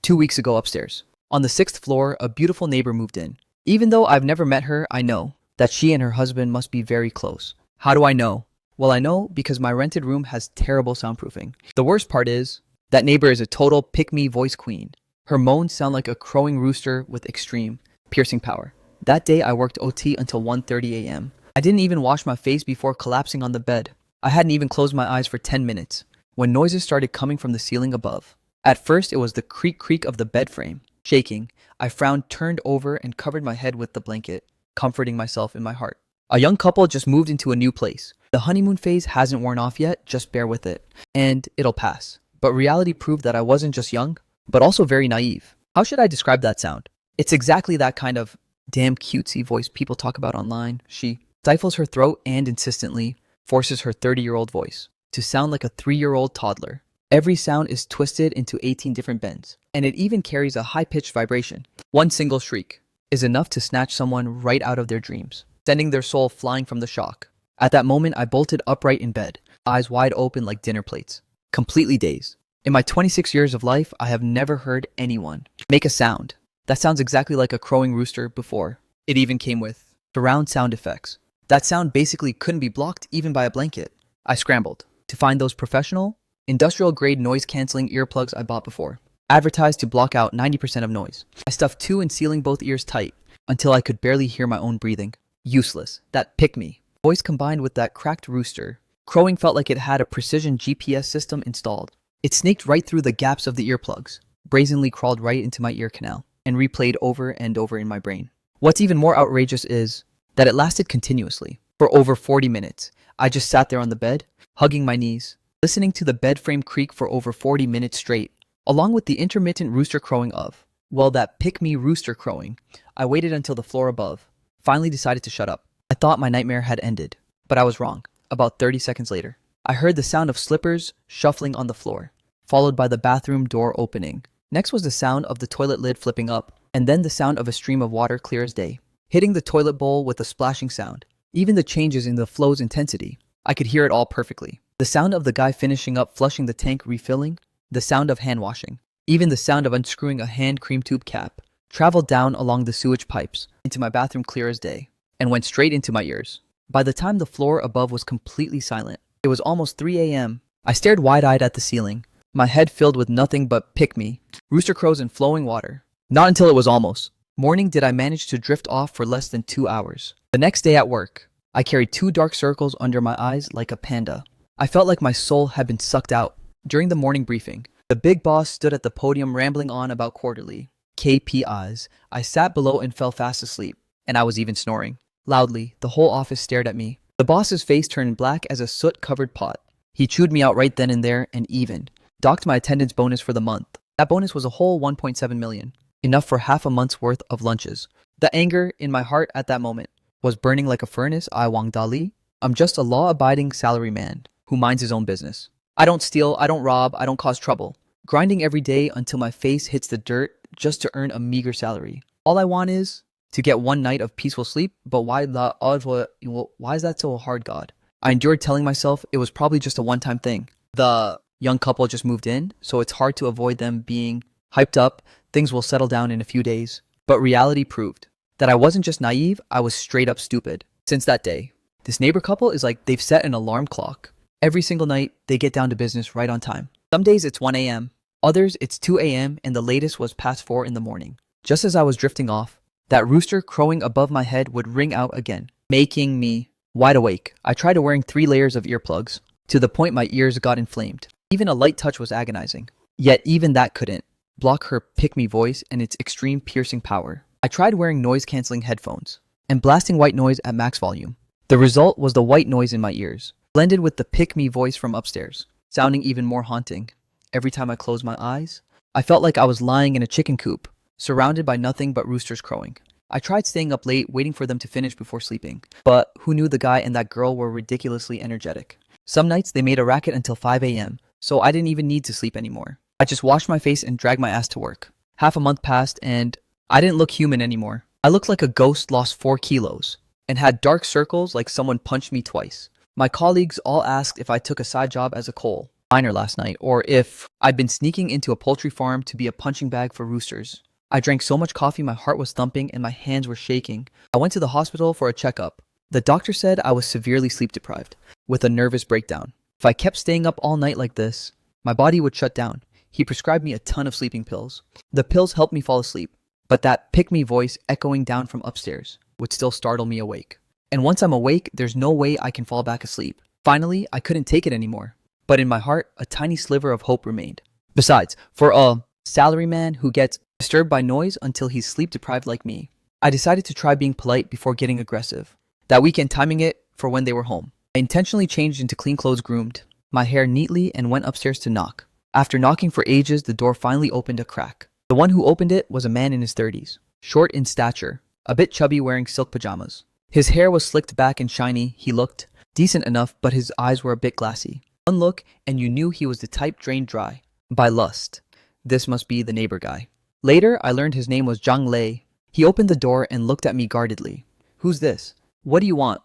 2 weeks ago upstairs. On the sixth floor, a beautiful neighbor moved in. Even though I've never met her, I know that she and her husband must be very close. How do I know? Well, I know because my rented room has terrible soundproofing. The worst part is, that neighbor is a total pick-me voice queen. Her moans sound like a crowing rooster with extreme, piercing power. That day, I worked OT until 1:30 a.m. I didn't even wash my face before collapsing on the bed. I hadn't even closed my eyes for 10 minutes when noises started coming from the ceiling above. At first, it was the creak of the bed frame. Shaking, I frowned, turned over, and covered my head with the blanket, comforting myself in my heart. A young couple just moved into a new place. The honeymoon phase hasn't worn off yet, just bear with it. And it'll pass. But reality proved that I wasn't just young, but also very naive. How should I describe that sound? It's exactly that kind of damn cutesy voice people talk about online. She stifles her throat and insistently forces her 30-year-old voice to sound like a 3-year-old toddler. Every sound is twisted into 18 different bends, and it even carries a high-pitched vibration. One single shriek is enough to snatch someone right out of their dreams, sending their soul flying from the shock. At that moment, I bolted upright in bed, eyes wide open like dinner plates, completely dazed. In my 26 years of life, I have never heard anyone make a sound that sounds exactly like a crowing rooster before. It even came with surround sound effects. That sound basically couldn't be blocked even by a blanket. I scrambled to find those professional, industrial-grade noise-canceling earplugs I bought before, advertised to block out 90% of noise. I stuffed two in, sealing both ears tight until I could barely hear my own breathing. Useless. That pick-me voice combined with that cracked rooster crowing felt like it had a precision GPS system installed. It snaked right through the gaps of the earplugs, brazenly crawled right into my ear canal, and replayed over and over in my brain. What's even more outrageous is that it lasted continuously. For over 40 minutes, I just sat there on the bed, hugging my knees, listening to the bed frame creak for over 40 minutes straight, along with the intermittent rooster crowing of, well, that pick-me rooster crowing. I waited until the floor above finally decided to shut up. I thought my nightmare had ended, but I was wrong. About 30 seconds later, I heard the sound of slippers shuffling on the floor, followed by the bathroom door opening. Next was the sound of the toilet lid flipping up, and then the sound of a stream of water clear as day, hitting the toilet bowl with a splashing sound. Even the changes in the flow's intensity, I could hear it all perfectly. The sound of the guy finishing up flushing the tank refilling, the sound of hand washing, even the sound of unscrewing a hand cream tube cap, traveled down along the sewage pipes into my bathroom clear as day, and went straight into my ears. By the time the floor above was completely silent, it was almost 3 a.m. I stared wide-eyed at the ceiling, my head filled with nothing but pick-me, rooster crows and flowing water. Not until it was almost morning did I manage to drift off for less than 2 hours. The next day at work, I carried 2 dark circles under my eyes like a panda. I felt like my soul had been sucked out. During the morning briefing, the big boss stood at the podium rambling on about quarterly KPIs. I sat below and fell fast asleep, and I was even snoring. Loudly, the whole office stared at me. The boss's face turned black as a soot-covered pot. He chewed me out right then and there and even docked my attendance bonus for the month. That bonus was a whole 1.7 million, enough for half a month's worth of lunches. The anger in my heart at that moment was burning like a furnace. I Wang Dali. I'm just a law-abiding salaryman who minds his own business. I don't steal, I don't rob, I don't cause trouble. Grinding every day until my face hits the dirt just to earn a meager salary. All I want is to get one night of peaceful sleep, but why is that so hard, God? I endured telling myself it was probably just a one-time thing. The young couple just moved in, so it's hard to avoid them being hyped up. Things will settle down in a few days. But reality proved that I wasn't just naive, I was straight up stupid. Since that day, this neighbor couple is like they've set an alarm clock. Every single night, they get down to business right on time. Some days it's 1 a.m., others it's 2 a.m., and the latest was past 4 in the morning. Just as I was drifting off, that rooster crowing above my head would ring out again, making me wide awake. I tried wearing 3 layers of earplugs, to the point my ears got inflamed. Even a light touch was agonizing. Yet even that couldn't block her pick-me voice and its extreme piercing power. I tried wearing noise-canceling headphones and blasting white noise at max volume. The result was the white noise in my ears, blended with the pick-me voice from upstairs, sounding even more haunting. Every time I closed my eyes, I felt like I was lying in a chicken coop, surrounded by nothing but roosters crowing. I tried staying up late, waiting for them to finish before sleeping, but who knew the guy and that girl were ridiculously energetic. Some nights they made a racket until 5 a.m., so I didn't even need to sleep anymore. I just washed my face and dragged my ass to work. Half a month passed and I didn't look human anymore. I looked like a ghost lost 4 kilos and had dark circles like someone punched me twice. My colleagues all asked if I took a side job as a coal diner last night, or if I'd been sneaking into a poultry farm to be a punching bag for roosters. I drank so much coffee my heart was thumping and my hands were shaking. I went to the hospital for a checkup. The doctor said I was severely sleep deprived, with a nervous breakdown. If I kept staying up all night like this, my body would shut down. He prescribed me a ton of sleeping pills. The pills helped me fall asleep, but that pick-me voice echoing down from upstairs would still startle me awake. And once I'm awake, there's no way I can fall back asleep. Finally, I couldn't take it anymore. But in my heart, a tiny sliver of hope remained. Besides, for a salaryman who gets disturbed by noise until he's sleep deprived like me, I decided to try being polite before getting aggressive. That weekend, timing it for when they were home, I intentionally changed into clean clothes, groomed my hair neatly, and went upstairs to knock. After knocking for ages, the door finally opened a crack. The one who opened it was a man in his 30s, short in stature, a bit chubby, wearing silk pajamas. His hair was slicked back and shiny. He looked decent enough, but his eyes were a bit glassy. One look, and you knew he was the type drained dry by lust. This must be the neighbor guy. Later, I learned his name was Zhang Lei. He opened the door and looked at me guardedly. "Who's this? What do you want?"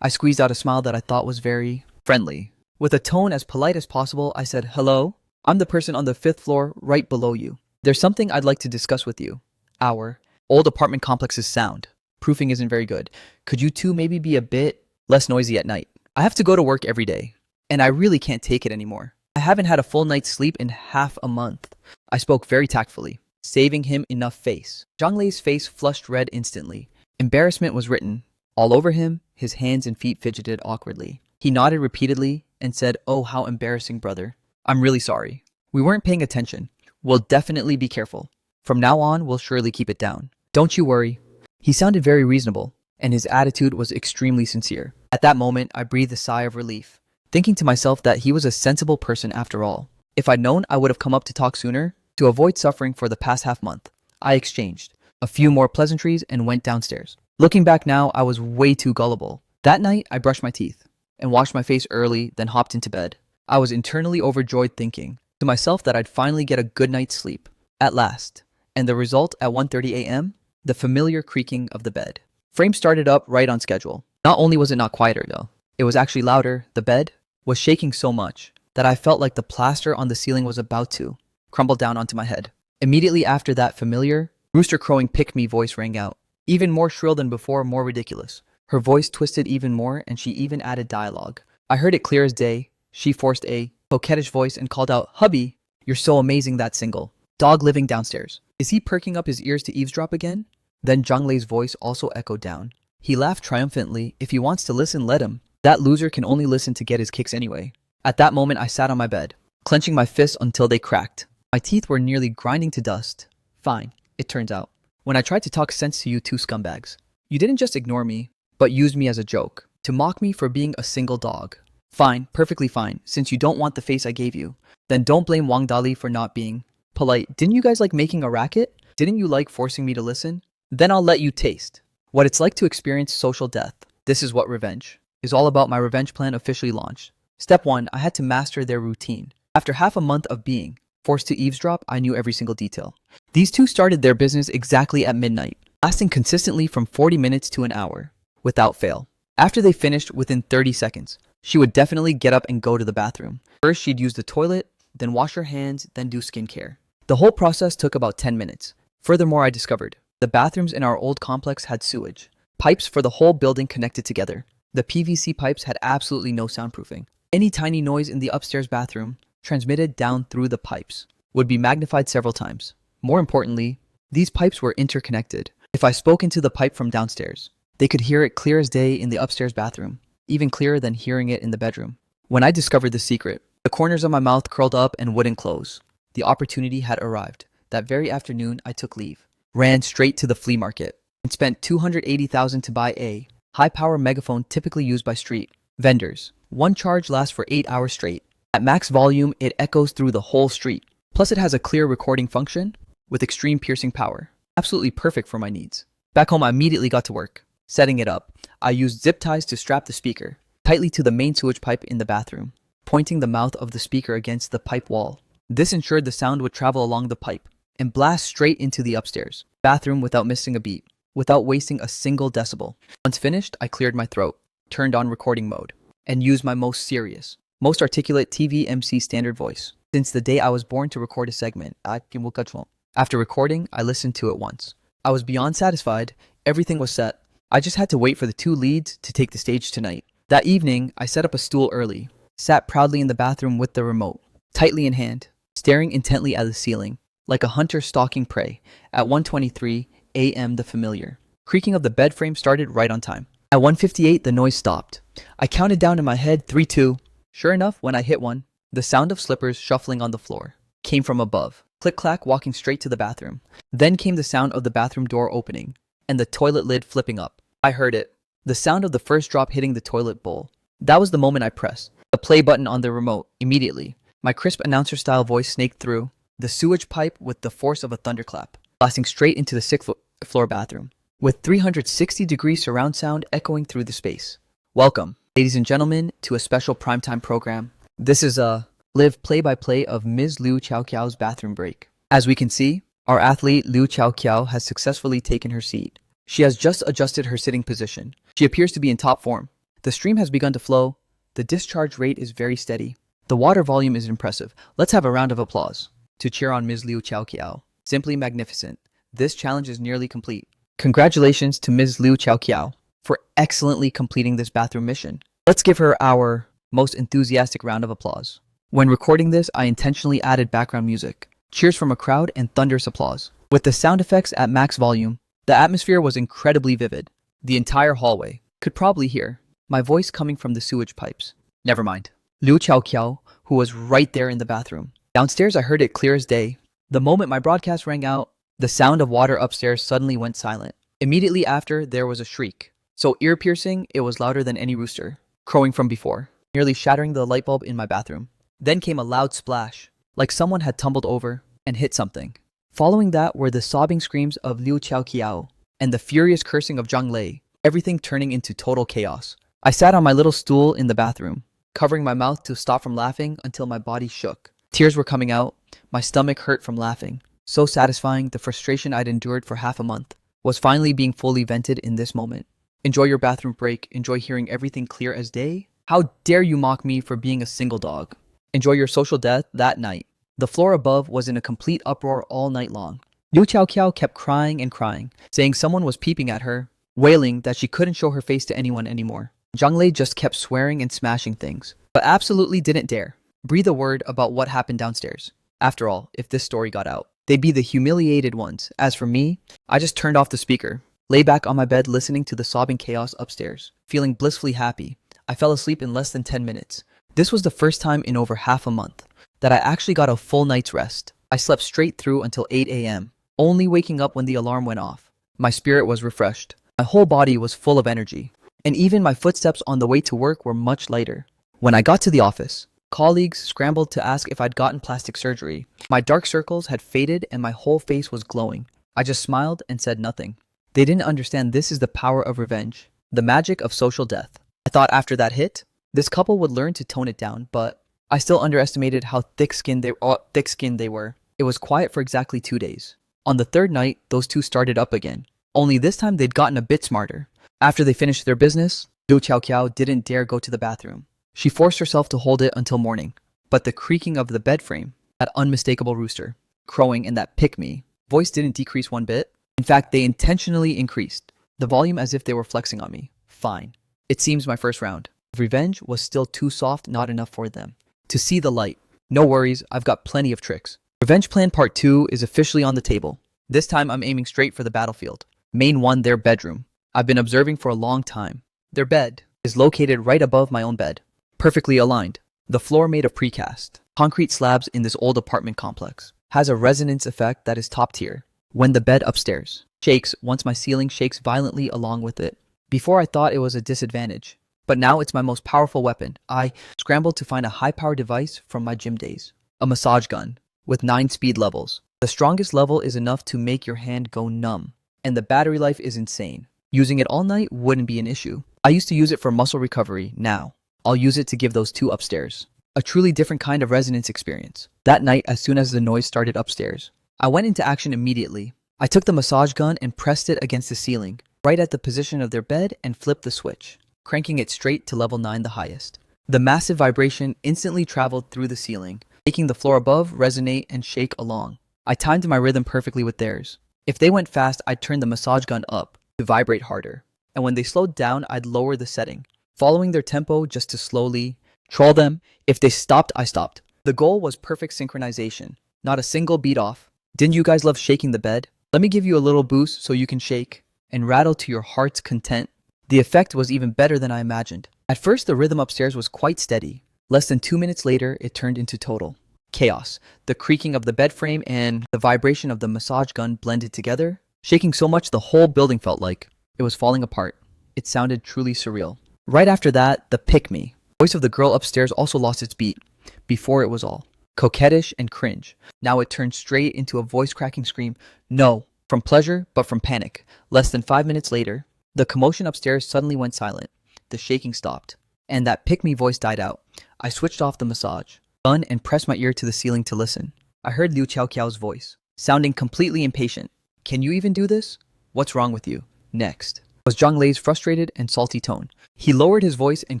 I squeezed out a smile that I thought was very friendly. With a tone as polite as possible, I said, "Hello? I'm the person on the 5th floor right below you. There's something I'd like to discuss with you. Our old apartment complex's sound proofing isn't very good. Could you two maybe be a bit less noisy at night? I have to go to work every day, and I really can't take it anymore. I haven't had a full night's sleep in half a month." I spoke very tactfully, saving him enough face. Zhang Lei's face flushed red instantly. Embarrassment was written all over him. His hands and feet fidgeted awkwardly. He nodded repeatedly and said, "Oh, how embarrassing, brother. I'm really sorry. We weren't paying attention. We'll definitely be careful. From now on, we'll surely keep it down. Don't you worry." He sounded very reasonable, and his attitude was extremely sincere. At that moment, I breathed a sigh of relief, thinking to myself that he was a sensible person after all. If I'd known, I would have come up to talk sooner, to avoid suffering for the past half month. I exchanged a few more pleasantries and went downstairs. Looking back now, I was way too gullible. That night, I brushed my teeth and washed my face early, then hopped into bed. I was internally overjoyed, thinking to myself that I'd finally get a good night's sleep. At last. And the result at 1:30 a.m.? The familiar creaking of the bed. Frame started up right on schedule. Not only was it not quieter though, it was actually louder. The bed was shaking so much that I felt like the plaster on the ceiling was about to crumble down onto my head. Immediately after that familiar, rooster crowing pick-me voice rang out. Even more shrill than before, more ridiculous. Her voice twisted even more, and she even added dialogue. I heard it clear as day. She forced a coquettish voice and called out, "Hubby, you're so amazing, that single dog living downstairs. Is he perking up his ears to eavesdrop again?" Then Zhang Lei's voice also echoed down. He laughed triumphantly. "If he wants to listen, let him. That loser can only listen to get his kicks anyway." At that moment, I sat on my bed, clenching my fists until they cracked. My teeth were nearly grinding to dust. Fine, it turns out. When I tried to talk sense to you two scumbags, you didn't just ignore me, but used me as a joke, to mock me for being a single dog. Fine, perfectly fine, since you don't want the face I gave you. Then don't blame Wang Dali for not being polite. Didn't you guys like making a racket? Didn't you like forcing me to listen? Then I'll let you taste what it's like to experience social death. This is what revenge is all about. My revenge plan officially launched. Step 1, I had to master their routine. After half a month of being forced to eavesdrop, I knew every single detail. These two started their business exactly at midnight, lasting consistently from 40 minutes to an hour, without fail. After they finished, within 30 seconds, she would definitely get up and go to the bathroom. First, she'd use the toilet, then wash her hands, then do skincare. The whole process took about 10 minutes. Furthermore, I discovered the bathrooms in our old complex had sewage pipes for the whole building connected together. The PVC pipes had absolutely no soundproofing. Any tiny noise in the upstairs bathroom, transmitted down through the pipes, would be magnified several times. More importantly, these pipes were interconnected. If I spoke into the pipe from downstairs, they could hear it clear as day in the upstairs bathroom, even clearer than hearing it in the bedroom. When I discovered the secret, the corners of my mouth curled up and wouldn't close. The opportunity had arrived. That very afternoon, I took leave, ran straight to the flea market, and spent $280,000 to buy a high-power megaphone typically used by street vendors. One charge lasts for 8 hours straight. At max volume, it echoes through the whole street. Plus, it has a clear recording function with extreme piercing power. Absolutely perfect for my needs. Back home, I immediately got to work, setting it up. I used zip ties to strap the speaker tightly to the main sewage pipe in the bathroom, pointing the mouth of the speaker against the pipe wall. This ensured the sound would travel along the pipe and blast straight into the upstairs bathroom without missing a beat, without wasting a single decibel. Once finished, I cleared my throat, turned on recording mode, and used my most serious, most articulate TV MC standard voice. Since the day I was born to record a segment, after recording, I listened to it once. I was beyond satisfied. Everything was set. I just had to wait for the two leads to take the stage tonight. That evening, I set up a stool early, sat proudly in the bathroom with the remote, tightly in hand, staring intently at the ceiling, like a hunter stalking prey. At 1:23 a.m., the familiar creaking of the bed frame started right on time. At 1:58, the noise stopped. I counted down in my head, 3, 2. Sure enough, when I hit one, the sound of slippers shuffling on the floor came from above. Click-clack walking straight to the bathroom. Then came the sound of the bathroom door opening and the toilet lid flipping up. I heard it. The sound of the first drop hitting the toilet bowl. That was the moment I pressed the play button on the remote. Immediately, my crisp announcer-style voice snaked through the sewage pipe with the force of a thunderclap, blasting straight into the sixth floor bathroom, with 360-degree surround sound echoing through the space. Welcome, ladies and gentlemen, to a special primetime program. This is a live play-by-play of Ms. Liu Qiaoqiao's bathroom break. As we can see, our athlete Liu Qiaoqiao has successfully taken her seat. She has just adjusted her sitting position. She appears to be in top form. The stream has begun to flow. The discharge rate is very steady. The water volume is impressive. Let's have a round of applause to cheer on Ms. Liu Qiaoqiao. Simply magnificent. This challenge is nearly complete. Congratulations to Ms. Liu Qiaoqiao for excellently completing this bathroom mission. Let's give her our most enthusiastic round of applause. When recording this, I intentionally added background music, cheers from a crowd, and thunderous applause. With the sound effects at max volume, the atmosphere was incredibly vivid. The entire hallway could probably hear my voice coming from the sewage pipes. Never mind. Liu Qiaoqiao, who was right there in the bathroom. Downstairs, I heard it clear as day. The moment my broadcast rang out, the sound of water upstairs suddenly went silent. Immediately after, there was a shriek. So ear-piercing, it was louder than any rooster crowing from before, nearly shattering the light bulb in my bathroom. Then came a loud splash, like someone had tumbled over and hit something. Following that were the sobbing screams of Liu Qiaoqiao and the furious cursing of Zhang Lei, everything turning into total chaos. I sat on my little stool in the bathroom, covering my mouth to stop from laughing until my body shook. Tears were coming out. My stomach hurt from laughing. So satisfying, the frustration I'd endured for half a month was finally being fully vented in this moment. Enjoy your bathroom break. Enjoy hearing everything clear as day. How dare you mock me for being a single dog? Enjoy your social death that night. The floor above was in a complete uproar all night long. Liu Qiaoqiao kept crying and crying, saying someone was peeping at her, wailing that she couldn't show her face to anyone anymore. Zhang Lei just kept swearing and smashing things, but absolutely didn't dare breathe a word about what happened downstairs. After all, if this story got out, they'd be the humiliated ones. As for me, I just turned off the speaker, lay back on my bed listening to the sobbing chaos upstairs, feeling blissfully happy. I fell asleep in less than 10 minutes. This was the first time in over half a month that I actually got a full night's rest. I slept straight through until 8 a.m., only waking up when the alarm went off. My spirit was refreshed. My whole body was full of energy, and even my footsteps on the way to work were much lighter. When I got to the office, colleagues scrambled to ask if I'd gotten plastic surgery. My dark circles had faded and my whole face was glowing. I just smiled and said nothing. They didn't understand this is the power of revenge, the magic of social death. I thought after that hit, this couple would learn to tone it down, but I still underestimated how thick-skinned they were. It was quiet for exactly 2 days. On the third night, those two started up again. Only this time they'd gotten a bit smarter. After they finished their business, Liu Qiaoqiao didn't dare go to the bathroom. She forced herself to hold it until morning. But the creaking of the bed frame, that unmistakable rooster, crowing, and that pick-me voice didn't decrease one bit. In fact, they intentionally increased the volume as if they were flexing on me. Fine. It seems my first round of revenge was still too soft, not enough for them to see the light. No worries, I've got plenty of tricks. Revenge Plan Part 2 is officially on the table. This time I'm aiming straight for the battlefield. Main 1, their bedroom. I've been observing for a long time. Their bed is located right above my own bed, perfectly aligned. The floor made of precast concrete slabs in this old apartment complex has a resonance effect that is top tier. When the bed upstairs shakes, once my ceiling shakes violently along with it. Before I thought it was a disadvantage, but now it's my most powerful weapon. I scrambled to find a high-power device from my gym days. A massage gun with 9 speed levels. The strongest level is enough to make your hand go numb, and the battery life is insane. Using it all night wouldn't be an issue. I used to use it for muscle recovery. Now, I'll use it to give those two upstairs a truly different kind of resonance experience. That night, as soon as the noise started upstairs, I went into action immediately. I took the massage gun and pressed it against the ceiling, right at the position of their bed, and flipped the switch, cranking it straight to level 9, the highest. The massive vibration instantly traveled through the ceiling, making the floor above resonate and shake along. I timed my rhythm perfectly with theirs. If they went fast, I'd turn the massage gun up to vibrate harder. And when they slowed down, I'd lower the setting, following their tempo just to slowly troll them. If they stopped, I stopped. The goal was perfect synchronization, not a single beat off. Didn't you guys love shaking the bed? Let me give you a little boost so you can shake and rattle to your heart's content. The effect was even better than I imagined. At first, the rhythm upstairs was quite steady. Less than 2 minutes later, it turned into total chaos. The creaking of the bed frame and the vibration of the massage gun blended together, shaking so much the whole building felt like it was falling apart. It sounded truly surreal. Right after that, the pick me voice of the girl upstairs also lost its beat. Before it was all coquettish and cringe. Now it turned straight into a voice cracking scream. No, from pleasure, but from panic. Less than 5 minutes later, the commotion upstairs suddenly went silent. The shaking stopped, and that pick me voice died out. I switched off the massage gun and pressed my ear to the ceiling to listen. I heard Liu Qiao's voice, sounding completely impatient. Can you even do this? What's wrong with you? Next was Zhang Lei's frustrated and salty tone. He lowered his voice and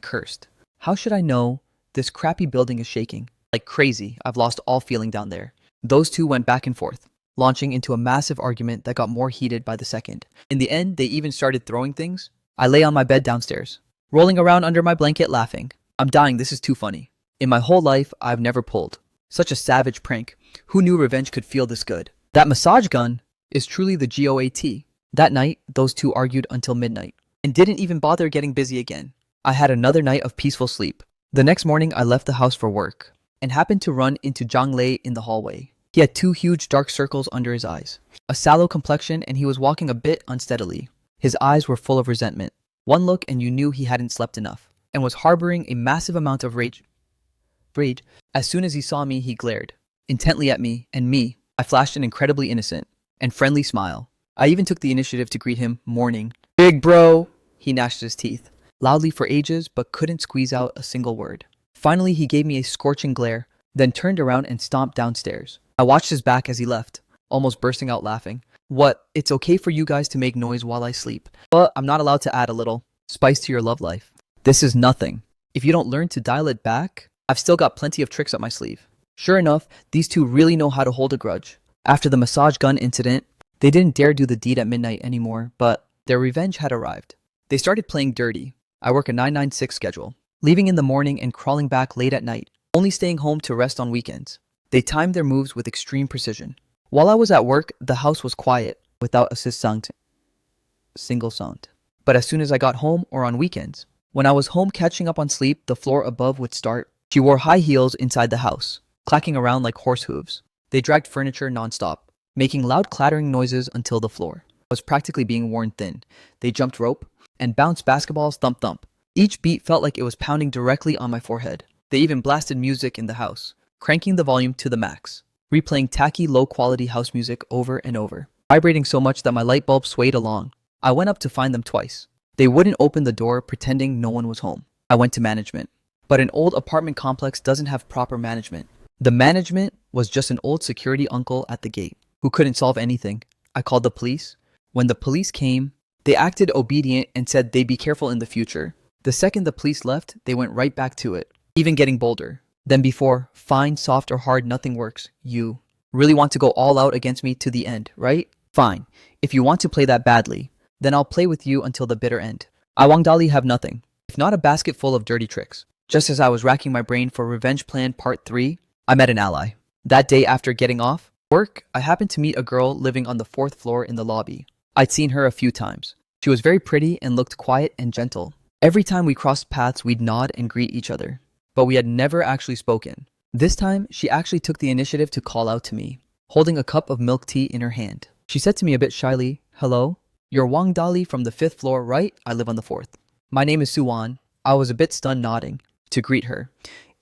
cursed. How should I know? This crappy building is shaking. Like crazy, I've lost all feeling down there. Those two went back and forth, launching into a massive argument that got more heated by the second. In the end, they even started throwing things. I lay on my bed downstairs, rolling around under my blanket laughing. I'm dying, this is too funny. In my whole life, I've never pulled such a savage prank. Who knew revenge could feel this good? That massage gun is truly the GOAT. That night, those two argued until midnight and didn't even bother getting busy again. I had another night of peaceful sleep. The next morning, I left the house for work and happened to run into Zhang Lei in the hallway. He had two huge dark circles under his eyes, a sallow complexion, and he was walking a bit unsteadily. His eyes were full of resentment. One look and you knew he hadn't slept enough and was harboring a massive amount of rage. As soon as he saw me, he glared intently at me, and me. I flashed an incredibly innocent and friendly smile. I even took the initiative to greet him, morning. Big bro! He gnashed his teeth loudly for ages, but couldn't squeeze out a single word. Finally, he gave me a scorching glare, then turned around and stomped downstairs. I watched his back as he left, almost bursting out laughing. What? It's okay for you guys to make noise while I sleep, but I'm not allowed to add a little spice to your love life. This is nothing. If you don't learn to dial it back, I've still got plenty of tricks up my sleeve. Sure enough, these two really know how to hold a grudge. After the massage gun incident, they didn't dare do the deed at midnight anymore, but their revenge had arrived. They started playing dirty. I work a 996 schedule, leaving in the morning and crawling back late at night, only staying home to rest on weekends. They timed their moves with extreme precision. While I was at work, the house was quiet, without a single sound. But as soon as I got home or on weekends, when I was home catching up on sleep, the floor above would start. She wore high heels inside the house, clacking around like horse hooves. They dragged furniture nonstop, making loud clattering noises until the floor was practically being worn thin. They jumped rope and bounced basketballs thump thump. Each beat felt like it was pounding directly on my forehead. They even blasted music in the house, cranking the volume to the max, replaying tacky low-quality house music over and over, vibrating so much that my light bulb swayed along. I went up to find them twice. They wouldn't open the door, pretending no one was home. I went to management. But an old apartment complex doesn't have proper management. The management was just an old security uncle at the gate who couldn't solve anything. I called the police. When the police came, they acted obedient and said they'd be careful in the future. The second the police left, they went right back to it, even getting bolder than before. Fine, soft or hard, nothing works. You really want to go all out against me to the end, right? Fine. If you want to play that badly, then I'll play with you until the bitter end. I Wang Dali have nothing, if not a basket full of dirty tricks. Just as I was racking my brain for Revenge Plan Part 3, I met an ally. That day after getting off work, I happened to meet a girl living on the 4th floor in the lobby. I'd seen her a few times. She was very pretty and looked quiet and gentle. Every time we crossed paths, we'd nod and greet each other. But we had never actually spoken. This time, she actually took the initiative to call out to me, holding a cup of milk tea in her hand. She said to me a bit shyly, "Hello? You're Wang Dali from the 5th floor, right? I live on the 4th. My name is Suwan." I was a bit stunned, nodding to greet her.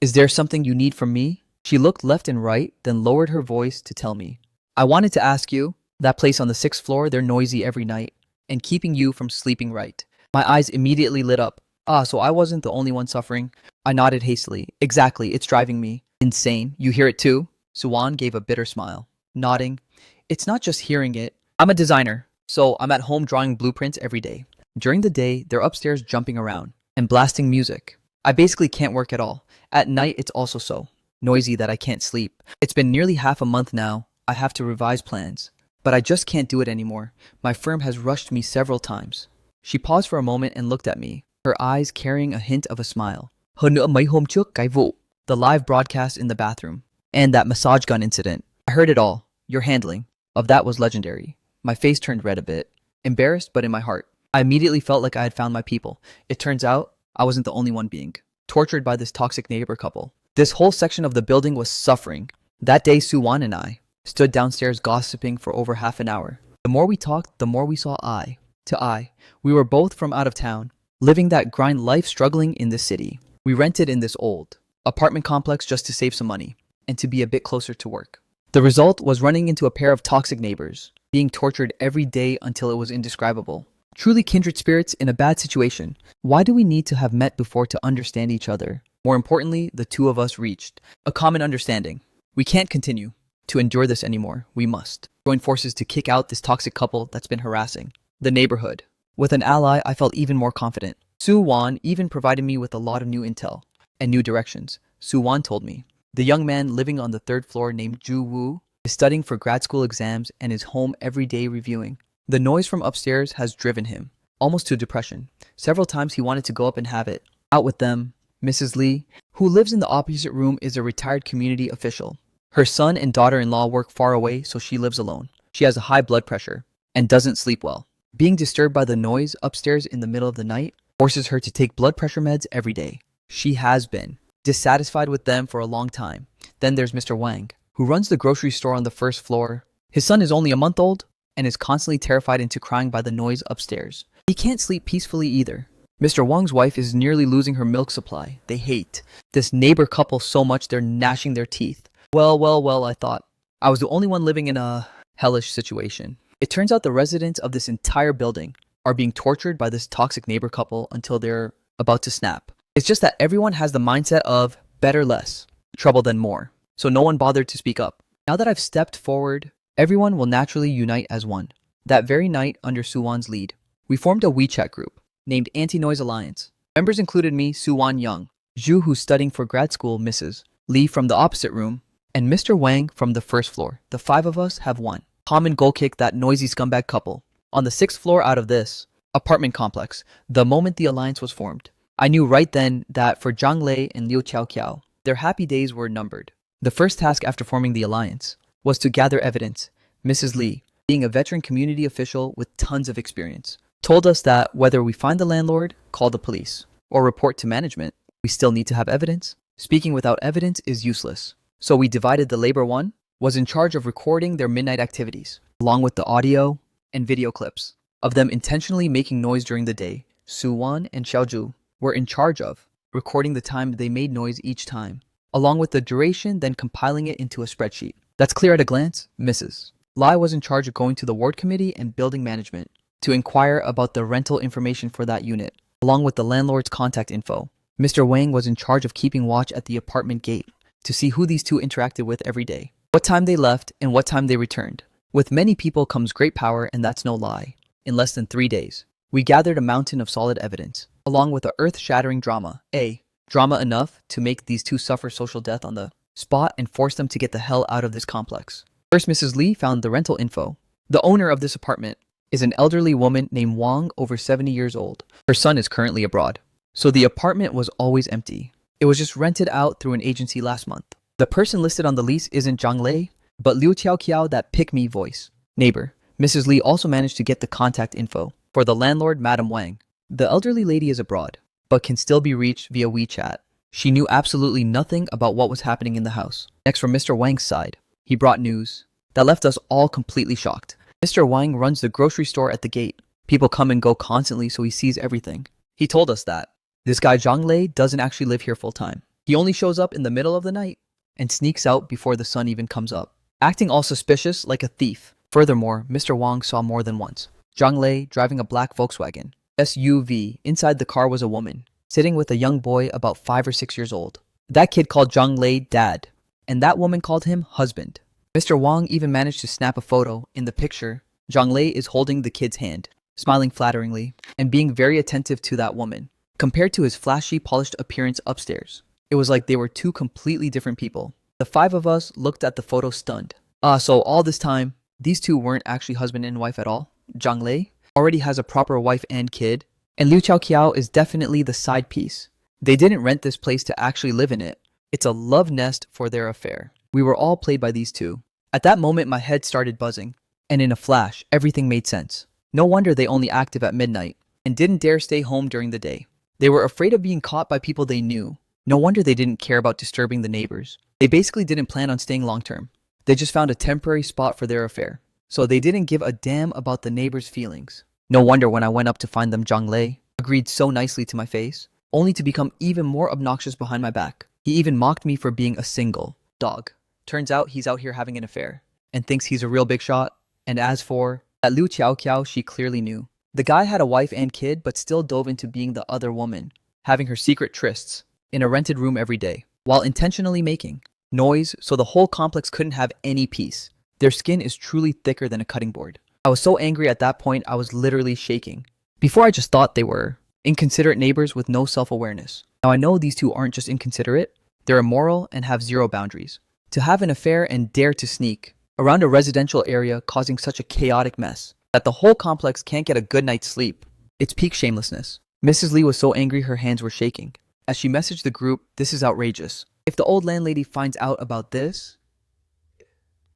"Is there something you need from me?" She looked left and right, then lowered her voice to tell me. "I wanted to ask you, that place on the 6th floor, they're noisy every night and keeping you from sleeping right." My eyes immediately lit up. So I wasn't the only one suffering. I nodded hastily. "Exactly, it's driving me insane. You hear it too?" Suwan gave a bitter smile, nodding. "It's not just hearing it. I'm a designer, so I'm at home drawing blueprints every day. During the day, they're upstairs jumping around and blasting music. I basically can't work at all. At night, it's also so noisy that I can't sleep. It's been nearly half a month now. I have to revise plans. But I just can't do it anymore. My firm has rushed me several times. She paused for a moment and looked at me, her eyes carrying a hint of a smile. Hơn nữa mấy hôm trước cái vụ, the live broadcast in the bathroom, and that massage gun incident. I heard it all. Your handling of that was legendary. My face turned red a bit, embarrassed but in my heart. I immediately felt like I had found my people. It turns out I wasn't the only one being tortured by this toxic neighbor couple. This whole section of the building was suffering. That day, Suwan and I stood downstairs gossiping for over half an hour. The more we talked, the more we saw eye to eye. We were both from out of town, living that grind life, struggling in the city. We rented in this old apartment complex just to save some money and to be a bit closer to work. The result was running into a pair of toxic neighbors, being tortured every day until it was indescribable. Truly kindred spirits in a bad situation. Why do we need to have met before to understand each other? More importantly, the two of us reached a common understanding. We can't continue to endure this anymore. We must join forces to kick out this toxic couple that's been harassing the neighborhood. With an ally, I felt even more confident. Su Wan even provided me with a lot of new intel and new directions. Su Wan told me the young man living on the third floor named Ju Wu is studying for grad school exams and is home every day reviewing. The noise from upstairs has driven him almost to depression. Several times he wanted to go up and have it out with them. Mrs. Lee, who lives in the opposite room, is a retired community official. Her son and daughter-in-law work far away, so she lives alone. She has a high blood pressure and doesn't sleep well. Being disturbed by the noise upstairs in the middle of the night forces her to take blood pressure meds every day. She has been dissatisfied with them for a long time. Then there's Mr. Wang, who runs the grocery store on the first floor. His son is only a month old and is constantly terrified into crying by the noise upstairs. He can't sleep peacefully either. Mr. Wang's wife is nearly losing her milk supply. They hate this neighbor couple so much they're gnashing their teeth. Well, I thought I was the only one living in a hellish situation. It turns out the residents of this entire building are being tortured by this toxic neighbor couple until they're about to snap. It's just that everyone has the mindset of better less, trouble than more. So no one bothered to speak up. Now that I've stepped forward, everyone will naturally unite as one. That very night, under Suwan's lead, we formed a WeChat group named Anti-Noise Alliance. Members included me, Suwan Young, Zhu, who's studying for grad school, Mrs. Lee from the opposite room, and Mr. Wang from the first floor. The five of us have one common goal: kick that noisy scumbag couple. On the sixth floor out of this apartment complex, the moment the alliance was formed, I knew right then that for Zhang Lei and Liu Qiao, their happy days were numbered. The first task after forming the alliance was to gather evidence. Mrs. Lee, being a veteran community official with tons of experience, told us that whether we find the landlord, call the police, or report to management, we still need to have evidence. Speaking without evidence is useless. So we divided the labor. One was in charge of recording their midnight activities, along with the audio and video clips of them intentionally making noise during the day. Suwan and Xiaozhu were in charge of recording the time they made noise each time, along with the duration, then compiling it into a spreadsheet. That's clear at a glance. Mrs. Lai was in charge of going to the ward committee and building management to inquire about the rental information for that unit, along with the landlord's contact info. Mr. Wang was in charge of keeping watch at the apartment gate to see who these two interacted with every day, what time they left, and what time they returned. With many people comes great power, and that's no lie. In less than 3 days, we gathered a mountain of solid evidence, along with a earth-shattering drama. Drama enough to make these two suffer social death on the spot and force them to get the hell out of this complex. First, Mrs. Lee found the rental info. The owner of this apartment is an elderly woman named Wang, over 70 years old. Her son is currently abroad, so the apartment was always empty. It was just rented out through an agency last month. The person listed on the lease isn't Zhang Lei, but Liu Qiao, that pick-me voice neighbor. Mrs. Lee also managed to get the contact info for the landlord, Madam Wang. The elderly lady is abroad, but can still be reached via WeChat. She knew absolutely nothing about what was happening in the house. Next, from Mr. Wang's side, he brought news that left us all completely shocked. Mr. Wang runs the grocery store at the gate. People come and go constantly, so he sees everything. He told us that this guy Zhang Lei doesn't actually live here full time. He only shows up in the middle of the night and sneaks out before the sun even comes up, acting all suspicious like a thief. Furthermore, Mr. Wang saw more than once Zhang Lei driving a black Volkswagen SUV. Inside the car was a woman sitting with a young boy about 5 or 6 years old. That kid called Zhang Lei dad, and that woman called him husband. Mr. Wang even managed to snap a photo. In the picture, Zhang Lei is holding the kid's hand, smiling flatteringly, and being very attentive to that woman. compared to his flashy, polished appearance upstairs. It was like they were two completely different people. The five of us looked at the photo stunned. So all this time, these two weren't actually husband and wife at all? Zhang Lei already has a proper wife and kid, and Liu Qiao is definitely the side piece. They didn't rent this place to actually live in it. It's a love nest for their affair. We were all played by these two. At that moment, my head started buzzing, and in a flash, everything made sense. No wonder they only active at midnight, and didn't dare stay home during the day. They were afraid of being caught by people they knew. No wonder they didn't care about disturbing the neighbors. They basically didn't plan on staying long term. They just found a temporary spot for their affair. So they didn't give a damn about the neighbors' feelings. No wonder when I went up to find them, Zhang Lei agreed so nicely to my face, only to become even more obnoxious behind my back. He even mocked me for being a single dog. Turns out he's out here having an affair and thinks he's a real big shot. And as for that Liu Qiao, she clearly knew. The guy had a wife and kid, but still dove into being the other woman, having her secret trysts in a rented room every day, while intentionally making noise so the whole complex couldn't have any peace. Their skin is truly thicker than a cutting board. I was so angry at that point, I was literally shaking. Before I just thought they were inconsiderate neighbors with no self-awareness. Now I know these two aren't just inconsiderate, they're immoral and have zero boundaries. To have an affair and dare to sneak around a residential area causing such a chaotic mess that the whole complex can't get a good night's sleep. It's peak shamelessness. Mrs. Lee was so angry her hands were shaking. As she messaged the group, "This is outrageous. If the old landlady finds out about this,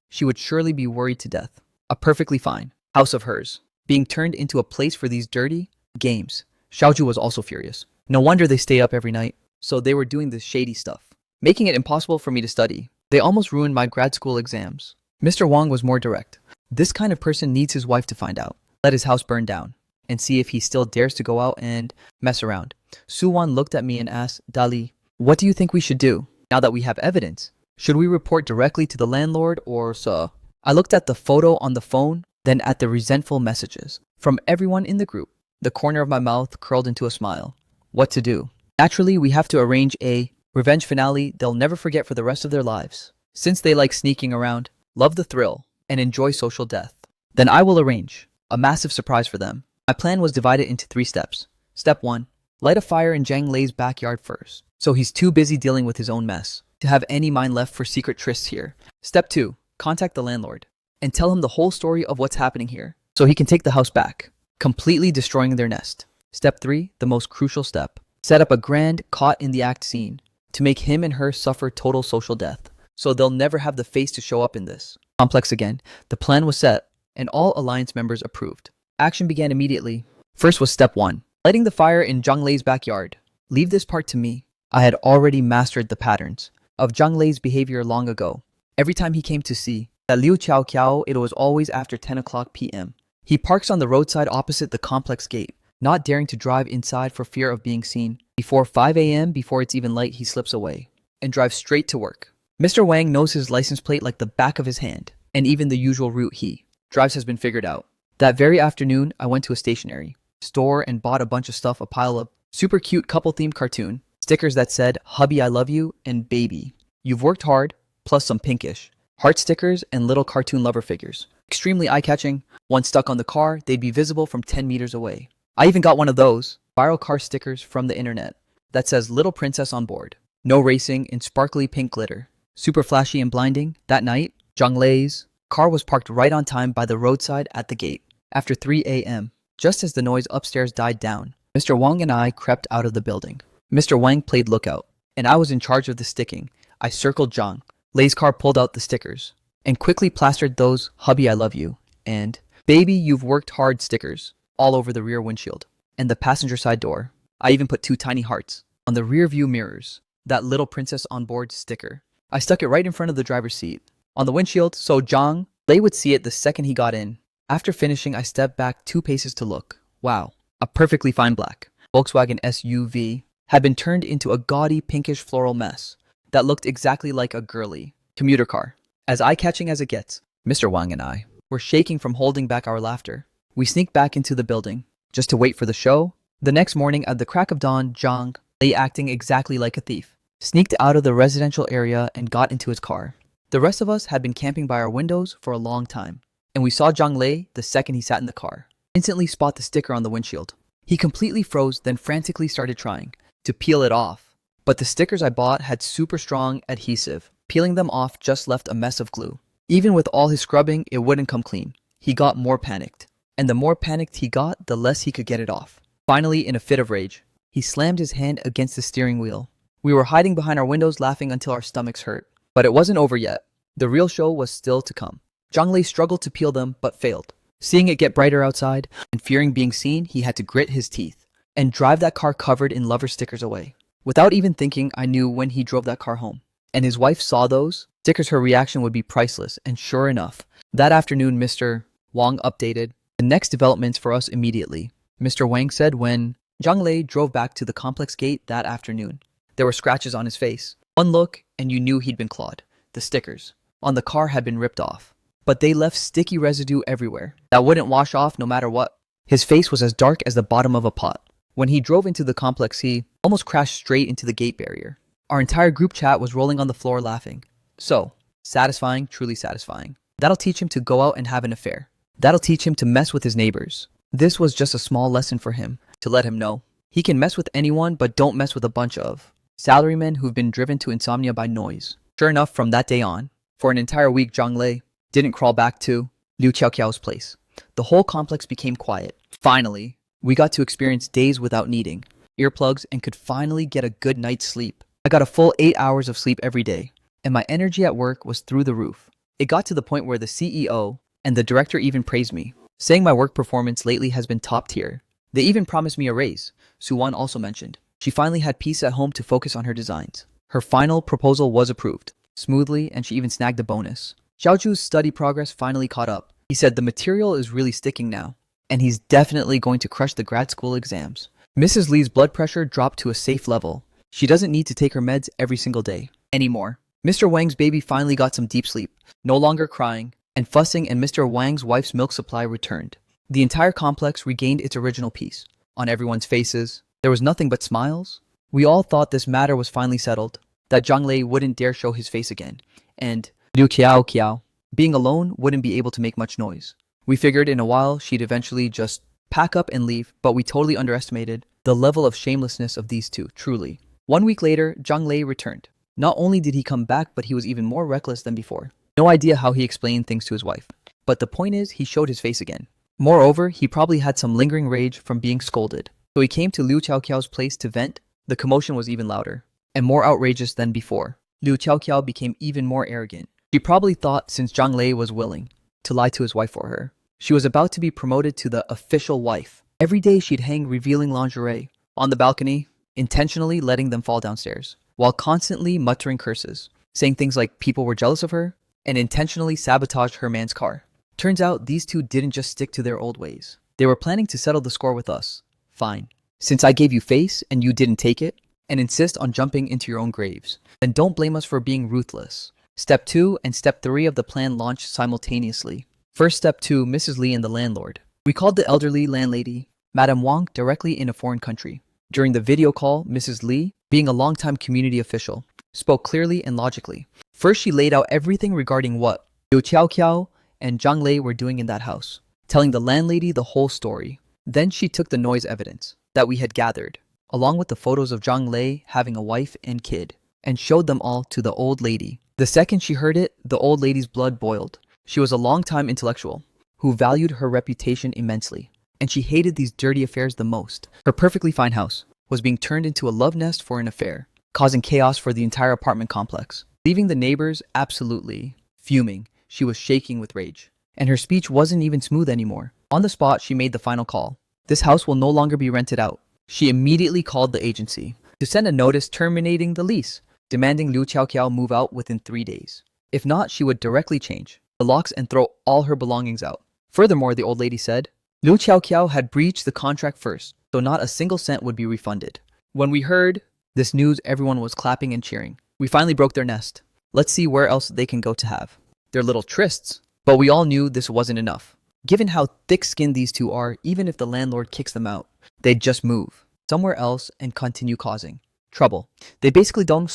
she would surely be worried to death. A perfectly fine house of hers being turned into a place for these dirty games." Xiaoju was also furious. No wonder they stay up every night. So they were doing this shady stuff, making it impossible for me to study. They almost ruined my grad school exams. Mr. Wang was more direct. This kind of person needs his wife to find out, let his house burn down, and see if he still dares to go out and mess around. Su Wan looked at me and asked, "Dali, what do you think we should do now that we have evidence? Should we report directly to the landlord or so?" I looked at the photo on the phone, then at the resentful messages from everyone in the group. The corner of my mouth curled into a smile. What to do? Naturally, we have to arrange a revenge finale they'll never forget for the rest of their lives. Since they like sneaking around, love the thrill, and enjoy social death, then I will arrange a massive surprise for them. My plan was divided into 3 steps. Step 1. Light a fire in Zhang Lei's backyard first, so he's too busy dealing with his own mess to have any mind left for secret trysts here. Step 2. Contact the landlord and tell him the whole story of what's happening here, so he can take the house back, completely destroying their nest. Step 3. The most crucial step. Set up a grand caught-in-the-act scene to make him and her suffer total social death, so they'll never have the face to show up in this complex again. The plan was set, and all alliance members approved. Action began immediately. First was step 1, lighting the fire in Zhang Lei's backyard. Leave this part to me. I had already mastered the patterns of Zhang Lei's behavior long ago. Every time he came to see that Liu Qiao, it was always after 10 o'clock p.m. He parks on the roadside opposite the complex gate, not daring to drive inside for fear of being seen. Before 5 a.m., before it's even light, he slips away and drives straight to work. Mr. Wang knows his license plate like the back of his hand, and even the usual route he drives has been figured out. That very afternoon, I went to a stationery store and bought a bunch of stuff, a pile of super cute couple-themed cartoon stickers that said, "Hubby, I love you," and "Baby, you've worked hard," plus some pinkish heart stickers and little cartoon lover figures. Extremely eye-catching. Once stuck on the car, they'd be visible from 10 meters away. I even got one of those viral car stickers from the internet that says "Little Princess on board." No racing in sparkly pink glitter. Super flashy and blinding. That night, Zhang Lei's car was parked right on time by the roadside at the gate. After 3 a.m., just as the noise upstairs died down, Mr. Wang and I crept out of the building. Mr. Wang played lookout, and I was in charge of the sticking. I circled Zhang Lei's car, pulled out the stickers, and quickly plastered those "Hubby, I love you" and "Baby, you've worked hard" stickers all over the rear windshield and the passenger side door. I even put 2 tiny hearts on the rear view mirrors. That "Little Princess on board" sticker, I stuck it right in front of the driver's seat on the windshield so Zhang Lei would see it the second he got in. After finishing, I stepped back 2 paces to look. Wow, a perfectly fine black Volkswagen SUV had been turned into a gaudy pinkish floral mess that looked exactly like a girly commuter car. As eye-catching as it gets, Mr. Wang and I were shaking from holding back our laughter. We sneaked back into the building just to wait for the show. The next morning at the crack of dawn, Zhang Lei, acting exactly like a thief, sneaked out of the residential area and got into his car. The rest of us had been camping by our windows for a long time, and we saw Zhang Lei the second he sat in the car. Instantly spot the sticker on the windshield. He completely froze, then frantically started trying to peel it off. But the stickers I bought had super strong adhesive. Peeling them off just left a mess of glue. Even with all his scrubbing, it wouldn't come clean. He got more panicked. And the more panicked he got, the less he could get it off. Finally, in a fit of rage, he slammed his hand against the steering wheel. We were hiding behind our windows laughing until our stomachs hurt. But it wasn't over yet. The real show was still to come. Zhang struggled to peel them, but failed. Seeing it get brighter outside, and fearing being seen, he had to grit his teeth and drive that car covered in lover stickers away. Without even thinking, I knew when he drove that car home, and his wife saw those stickers, her reaction would be priceless. And sure enough, that afternoon, Mr. Wang updated the next developments for us immediately. Mr. Wang said when Zhang Lei drove back to the complex gate that afternoon, there were scratches on his face. One look, and you knew he'd been clawed. The stickers on the car had been ripped off, but they left sticky residue everywhere that wouldn't wash off no matter what. His face was as dark as the bottom of a pot. When he drove into the complex, he almost crashed straight into the gate barrier. Our entire group chat was rolling on the floor laughing. So, satisfying, truly satisfying. That'll teach him to go out and have an affair. That'll teach him to mess with his neighbors. This was just a small lesson for him, to let him know he can mess with anyone, but don't mess with a bunch of salarymen who've been driven to insomnia by noise. Sure enough, from that day on, for an entire week, Zhang Lei didn't crawl back to Liu Qiaoqiao's place. The whole complex became quiet. Finally, we got to experience days without needing earplugs and could finally get a good night's sleep. I got a full 8 hours of sleep every day, and my energy at work was through the roof. It got to the point where the CEO and the director even praised me, saying my work performance lately has been top tier. They even promised me a raise. Suwan also mentioned she finally had peace at home to focus on her designs. Her final proposal was approved smoothly, and she even snagged a bonus. Xiaoju's study progress finally caught up. He said the material is really sticking now, and he's definitely going to crush the grad school exams. Mrs. Lee's blood pressure dropped to a safe level. She doesn't need to take her meds every single day anymore. Mr. Wang's baby finally got some deep sleep, no longer crying and fussing, and Mr. Wang's wife's milk supply returned. The entire complex regained its original peace. On everyone's faces, there was nothing but smiles. We all thought this matter was finally settled, that Zhang Lei wouldn't dare show his face again, and Liu Qiaoqiao, being alone, wouldn't be able to make much noise. We figured in a while she'd eventually just pack up and leave, but we totally underestimated the level of shamelessness of these two, truly. 1 week later, Zhang Lei returned. Not only did he come back, but he was even more reckless than before. No idea how he explained things to his wife, but the point is he showed his face again. Moreover, he probably had some lingering rage from being scolded. So he came to Liu Qiaoqiao's place to vent. The commotion was even louder and more outrageous than before. Liu Qiaoqiao became even more arrogant. She probably thought since Zhang Lei was willing to lie to his wife for her, she was about to be promoted to the official wife. Every day she'd hang revealing lingerie on the balcony, intentionally letting them fall downstairs, while constantly muttering curses, saying things like people were jealous of her, and intentionally sabotaged her man's car. Turns out these two didn't just stick to their old ways. They were planning to settle the score with us. Fine. Since I gave you face and you didn't take it, and insist on jumping into your own graves, then don't blame us for being ruthless. Step 2 and Step 3 of the plan launched simultaneously. First, Step 2, Mrs. Lee and the landlord. We called the elderly landlady, Madame Wang, directly in a foreign country. During the video call, Mrs. Lee, being a longtime community official, spoke clearly and logically. First, she laid out everything regarding what Liu Qiaoqiao and Zhang Lei were doing in that house, telling the landlady the whole story. Then she took the noise evidence that we had gathered, along with the photos of Zhang Lei having a wife and kid, and showed them all to the old lady. The second she heard it, the old lady's blood boiled. She was a longtime intellectual who valued her reputation immensely, and she hated these dirty affairs the most. Her perfectly fine house was being turned into a love nest for an affair, causing chaos for the entire apartment complex, leaving the neighbors absolutely fuming. She was shaking with rage, and her speech wasn't even smooth anymore. On the spot, she made the final call. This house will no longer be rented out. She immediately called the agency to send a notice terminating the lease, demanding Liu Qiaoqiao move out within 3 days. If not, she would directly change the locks and throw all her belongings out. Furthermore, the old lady said, Liu Qiaoqiao had breached the contract first, so not a single cent would be refunded. When we heard this news, everyone was clapping and cheering. We finally broke their nest. Let's see where else they can go to have their little trysts. But we all knew this wasn't enough. Given how thick-skinned these two are, even if the landlord kicks them out, they'd just move somewhere else and continue causing trouble. They basically don't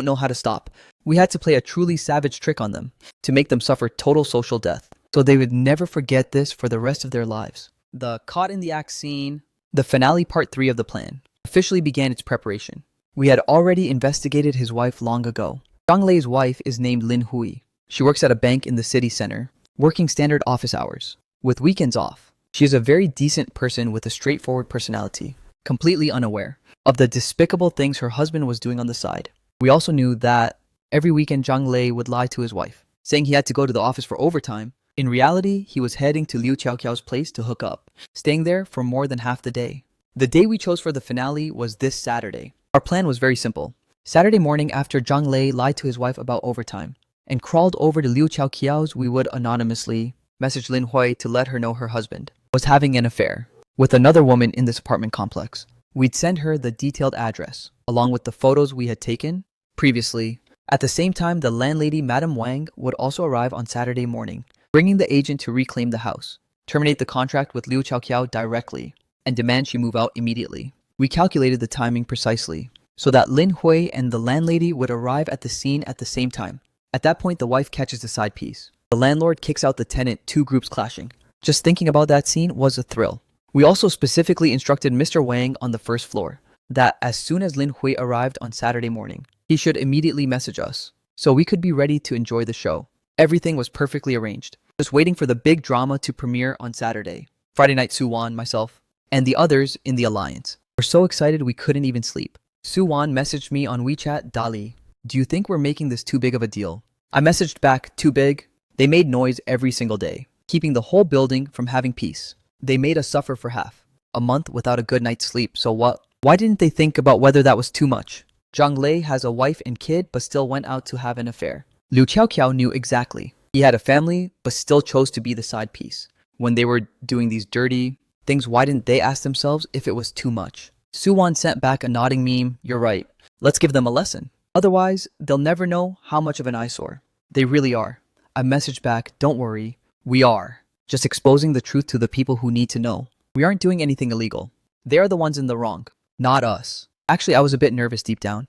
know how to stop. We had to play a truly savage trick on them to make them suffer total social death, so they would never forget this for the rest of their lives. The caught in the act scene, the finale part 3 of the plan, officially began its preparation. We had already investigated his wife long ago. Zhang Lei's wife is named Lin Hui. She works at a bank in the city center, working standard office hours, with weekends off. She is a very decent person with a straightforward personality, completely unaware of the despicable things her husband was doing on the side. We also knew that every weekend Zhang Lei would lie to his wife, saying he had to go to the office for overtime. In reality, he was heading to Liu Qiaoqiao's place to hook up, staying there for more than half the day. The day we chose for the finale was this Saturday. Our plan was very simple. Saturday morning after Zhang Lei lied to his wife about overtime and crawled over to Liu Qiaoqiao's, we would anonymously message Lin Hui to let her know her husband was having an affair with another woman in this apartment complex. We'd send her the detailed address, along with the photos we had taken previously. At the same time, the landlady, Madame Wang, would also arrive on Saturday morning, bringing the agent to reclaim the house, terminate the contract with Liu Qiaoqiao directly, and demand she move out immediately. We calculated the timing precisely, so that Lin Hui and the landlady would arrive at the scene at the same time. At that point, the wife catches the side piece. The landlord kicks out the tenant, two groups clashing. Just thinking about that scene was a thrill. We also specifically instructed Mr. Wang on the first floor that as soon as Lin Hui arrived on Saturday morning, he should immediately message us, so we could be ready to enjoy the show. Everything was perfectly arranged, just waiting for the big drama to premiere on Saturday. Friday night, Su-wan, myself, and the others in the alliance were so excited we couldn't even sleep. Su-wan messaged me on WeChat, Dali, do you think we're making this too big of a deal? I messaged back, too big? They made noise every single day, keeping the whole building from having peace. They made us suffer for half a month without a good night's sleep, so what? Why didn't they think about whether that was too much? Zhang Lei has a wife and kid but still went out to have an affair. Liu Qiaoqiao knew exactly. He had a family but still chose to be the side piece. When they were doing these dirty things, why didn't they ask themselves if it was too much? Su-wan sent back a nodding meme, you're right. Let's give them a lesson. Otherwise, they'll never know how much of an eyesore they really are. I messaged back, don't worry, we are. Just exposing the truth to the people who need to know. We aren't doing anything illegal. They are the ones in the wrong, not us. Actually, I was a bit nervous deep down.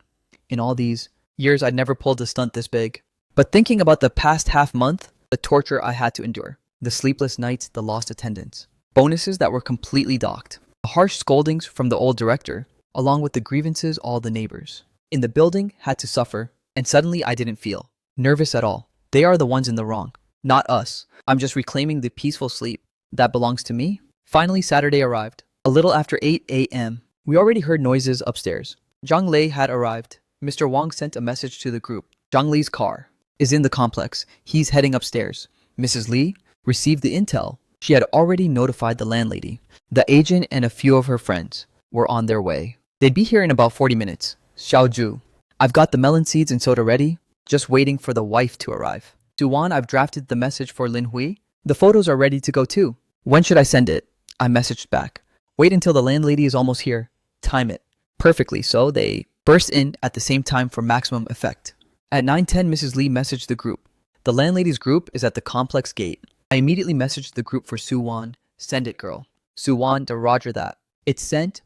In all these years, I'd never pulled a stunt this big. But thinking about the past half month, the torture I had to endure, the sleepless nights, the lost attendance, bonuses that were completely docked, the harsh scoldings from the old director, along with the grievances all the neighbors in the building had to suffer, and suddenly I didn't feel nervous at all. They are the ones in the wrong, not us. I'm just reclaiming the peaceful sleep that belongs to me. Finally, Saturday arrived. A little after 8 a.m. We already heard noises upstairs. Zhang Lei had arrived. Mr. Wang sent a message to the group. Zhang Lei's car is in the complex. He's heading upstairs. Mrs. Li received the intel. She had already notified the landlady. The agent and a few of her friends were on their way. They'd be here in about 40 minutes. Xiaoju, I've got the melon seeds and soda ready, just waiting for the wife to arrive. Su-wan, I've drafted the message for Lin Hui. The photos are ready to go too. When should I send it? I messaged back. Wait until the landlady is almost here. Time it perfectly so they burst in at the same time for maximum effect. At 9:10, Mrs. Li messaged the group. The landlady's group is at the complex gate. I immediately messaged the group for Su-wan. Send it, girl. Su-wan, to roger that. It's sent.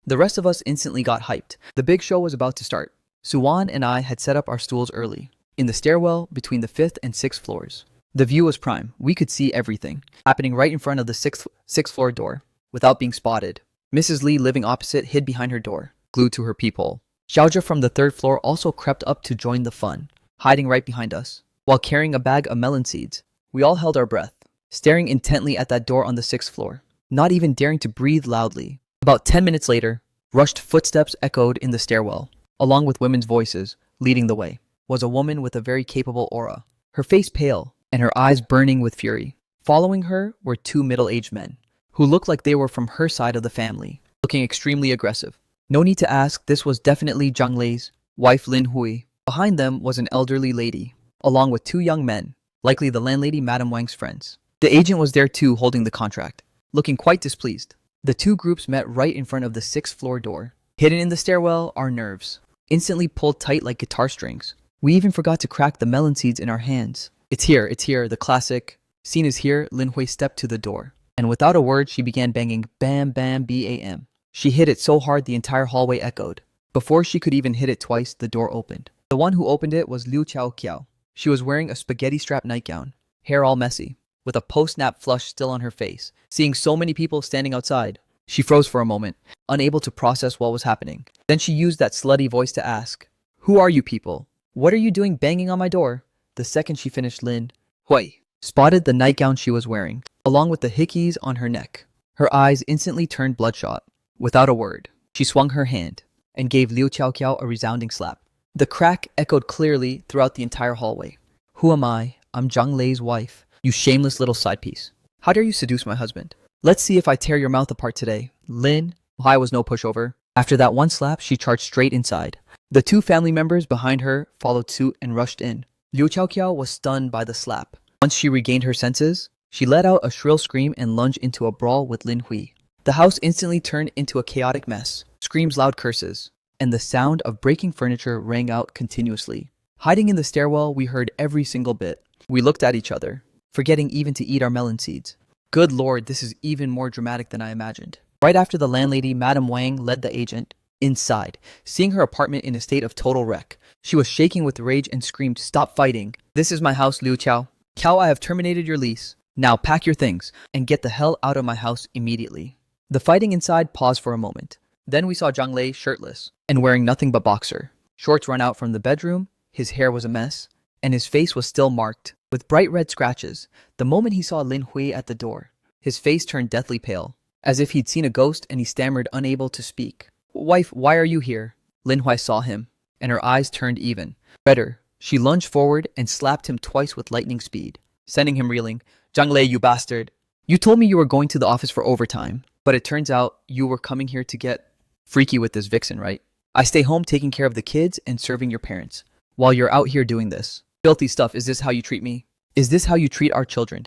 The rest of us instantly got hyped. The big show was about to start. Su-wan and I had set up our stools early, in the stairwell between the 5th and 6th floors. The view was prime. We could see everything happening right in front of the sixth floor door without being spotted. Mrs. Li, living opposite, hid behind her door, glued to her peephole. Xiaojia from the 3rd floor also crept up to join the fun, hiding right behind us, while carrying a bag of melon seeds. We all held our breath, staring intently at that door on the 6th floor, not even daring to breathe loudly. About 10 minutes later, rushed footsteps echoed in the stairwell, along with women's voices. Leading the way was a woman with a very capable aura, her face pale and her eyes burning with fury. Following her were two middle-aged men, who looked like they were from her side of the family, looking extremely aggressive. No need to ask, this was definitely Zhang Lei's wife Lin Hui. Behind them was an elderly lady, along with two young men, likely the landlady Madame Wang's friends. The agent was there too, holding the contract, looking quite displeased. The two groups met right in front of the 6th floor door. Hidden in the stairwell, our nerves instantly pulled tight like guitar strings. We even forgot to crack the melon seeds in our hands. It's here, the classic scene is here. Lin Hui stepped to the door, and without a word, she began banging bam bam bam. She hit it so hard the entire hallway echoed. Before she could even hit it twice, the door opened. The one who opened it was Liu Qiaoqiao. She was wearing a spaghetti strap nightgown, hair all messy, with a post-nap flush still on her face. Seeing so many people standing outside, she froze for a moment, unable to process what was happening. Then she used that slutty voice to ask, "Who are you people? What are you doing banging on my door?" The second she finished, Lin Hui spotted the nightgown she was wearing, along with the hickeys on her neck. Her eyes instantly turned bloodshot. Without a word, she swung her hand and gave Liu Qiao a resounding slap. The crack echoed clearly throughout the entire hallway. "Who am I? I'm Zhang Lei's wife. You shameless little side piece. How dare you seduce my husband? Let's see if I tear your mouth apart today." Lin Hui was no pushover. After that one slap, she charged straight inside. The two family members behind her followed suit and rushed in. Liu Qiao was stunned by the slap. Once she regained her senses, she let out a shrill scream and lunged into a brawl with Lin Hui. The house instantly turned into a chaotic mess. Screams, loud curses, and the sound of breaking furniture rang out continuously. Hiding in the stairwell, we heard every single bit. We looked at each other, forgetting even to eat our melon seeds. Good lord, this is even more dramatic than I imagined. Right after the landlady, Madame Wang, led the agent inside, seeing her apartment in a state of total wreck. She was shaking with rage and screamed, "Stop fighting. This is my house, Liu Qiao. Qiao, I have terminated your lease. Now pack your things and get the hell out of my house immediately." The fighting inside paused for a moment. Then we saw Zhang Lei shirtless and wearing nothing but boxer. Shorts run out from the bedroom, his hair was a mess, and his face was still marked with bright red scratches. The moment he saw Lin Hui at the door, his face turned deathly pale, as if he'd seen a ghost, and he stammered, unable to speak. "Wife, why are you here?" Lin Hui saw him, and her eyes turned even redder. She lunged forward and slapped him twice with lightning speed, sending him reeling. "Zhang Lei, you bastard. You told me you were going to the office for overtime, but it turns out you were coming here to get freaky with this vixen, right? I stay home taking care of the kids and serving your parents, while you're out here doing this filthy stuff. Is this how you treat me? Is this how you treat our children?"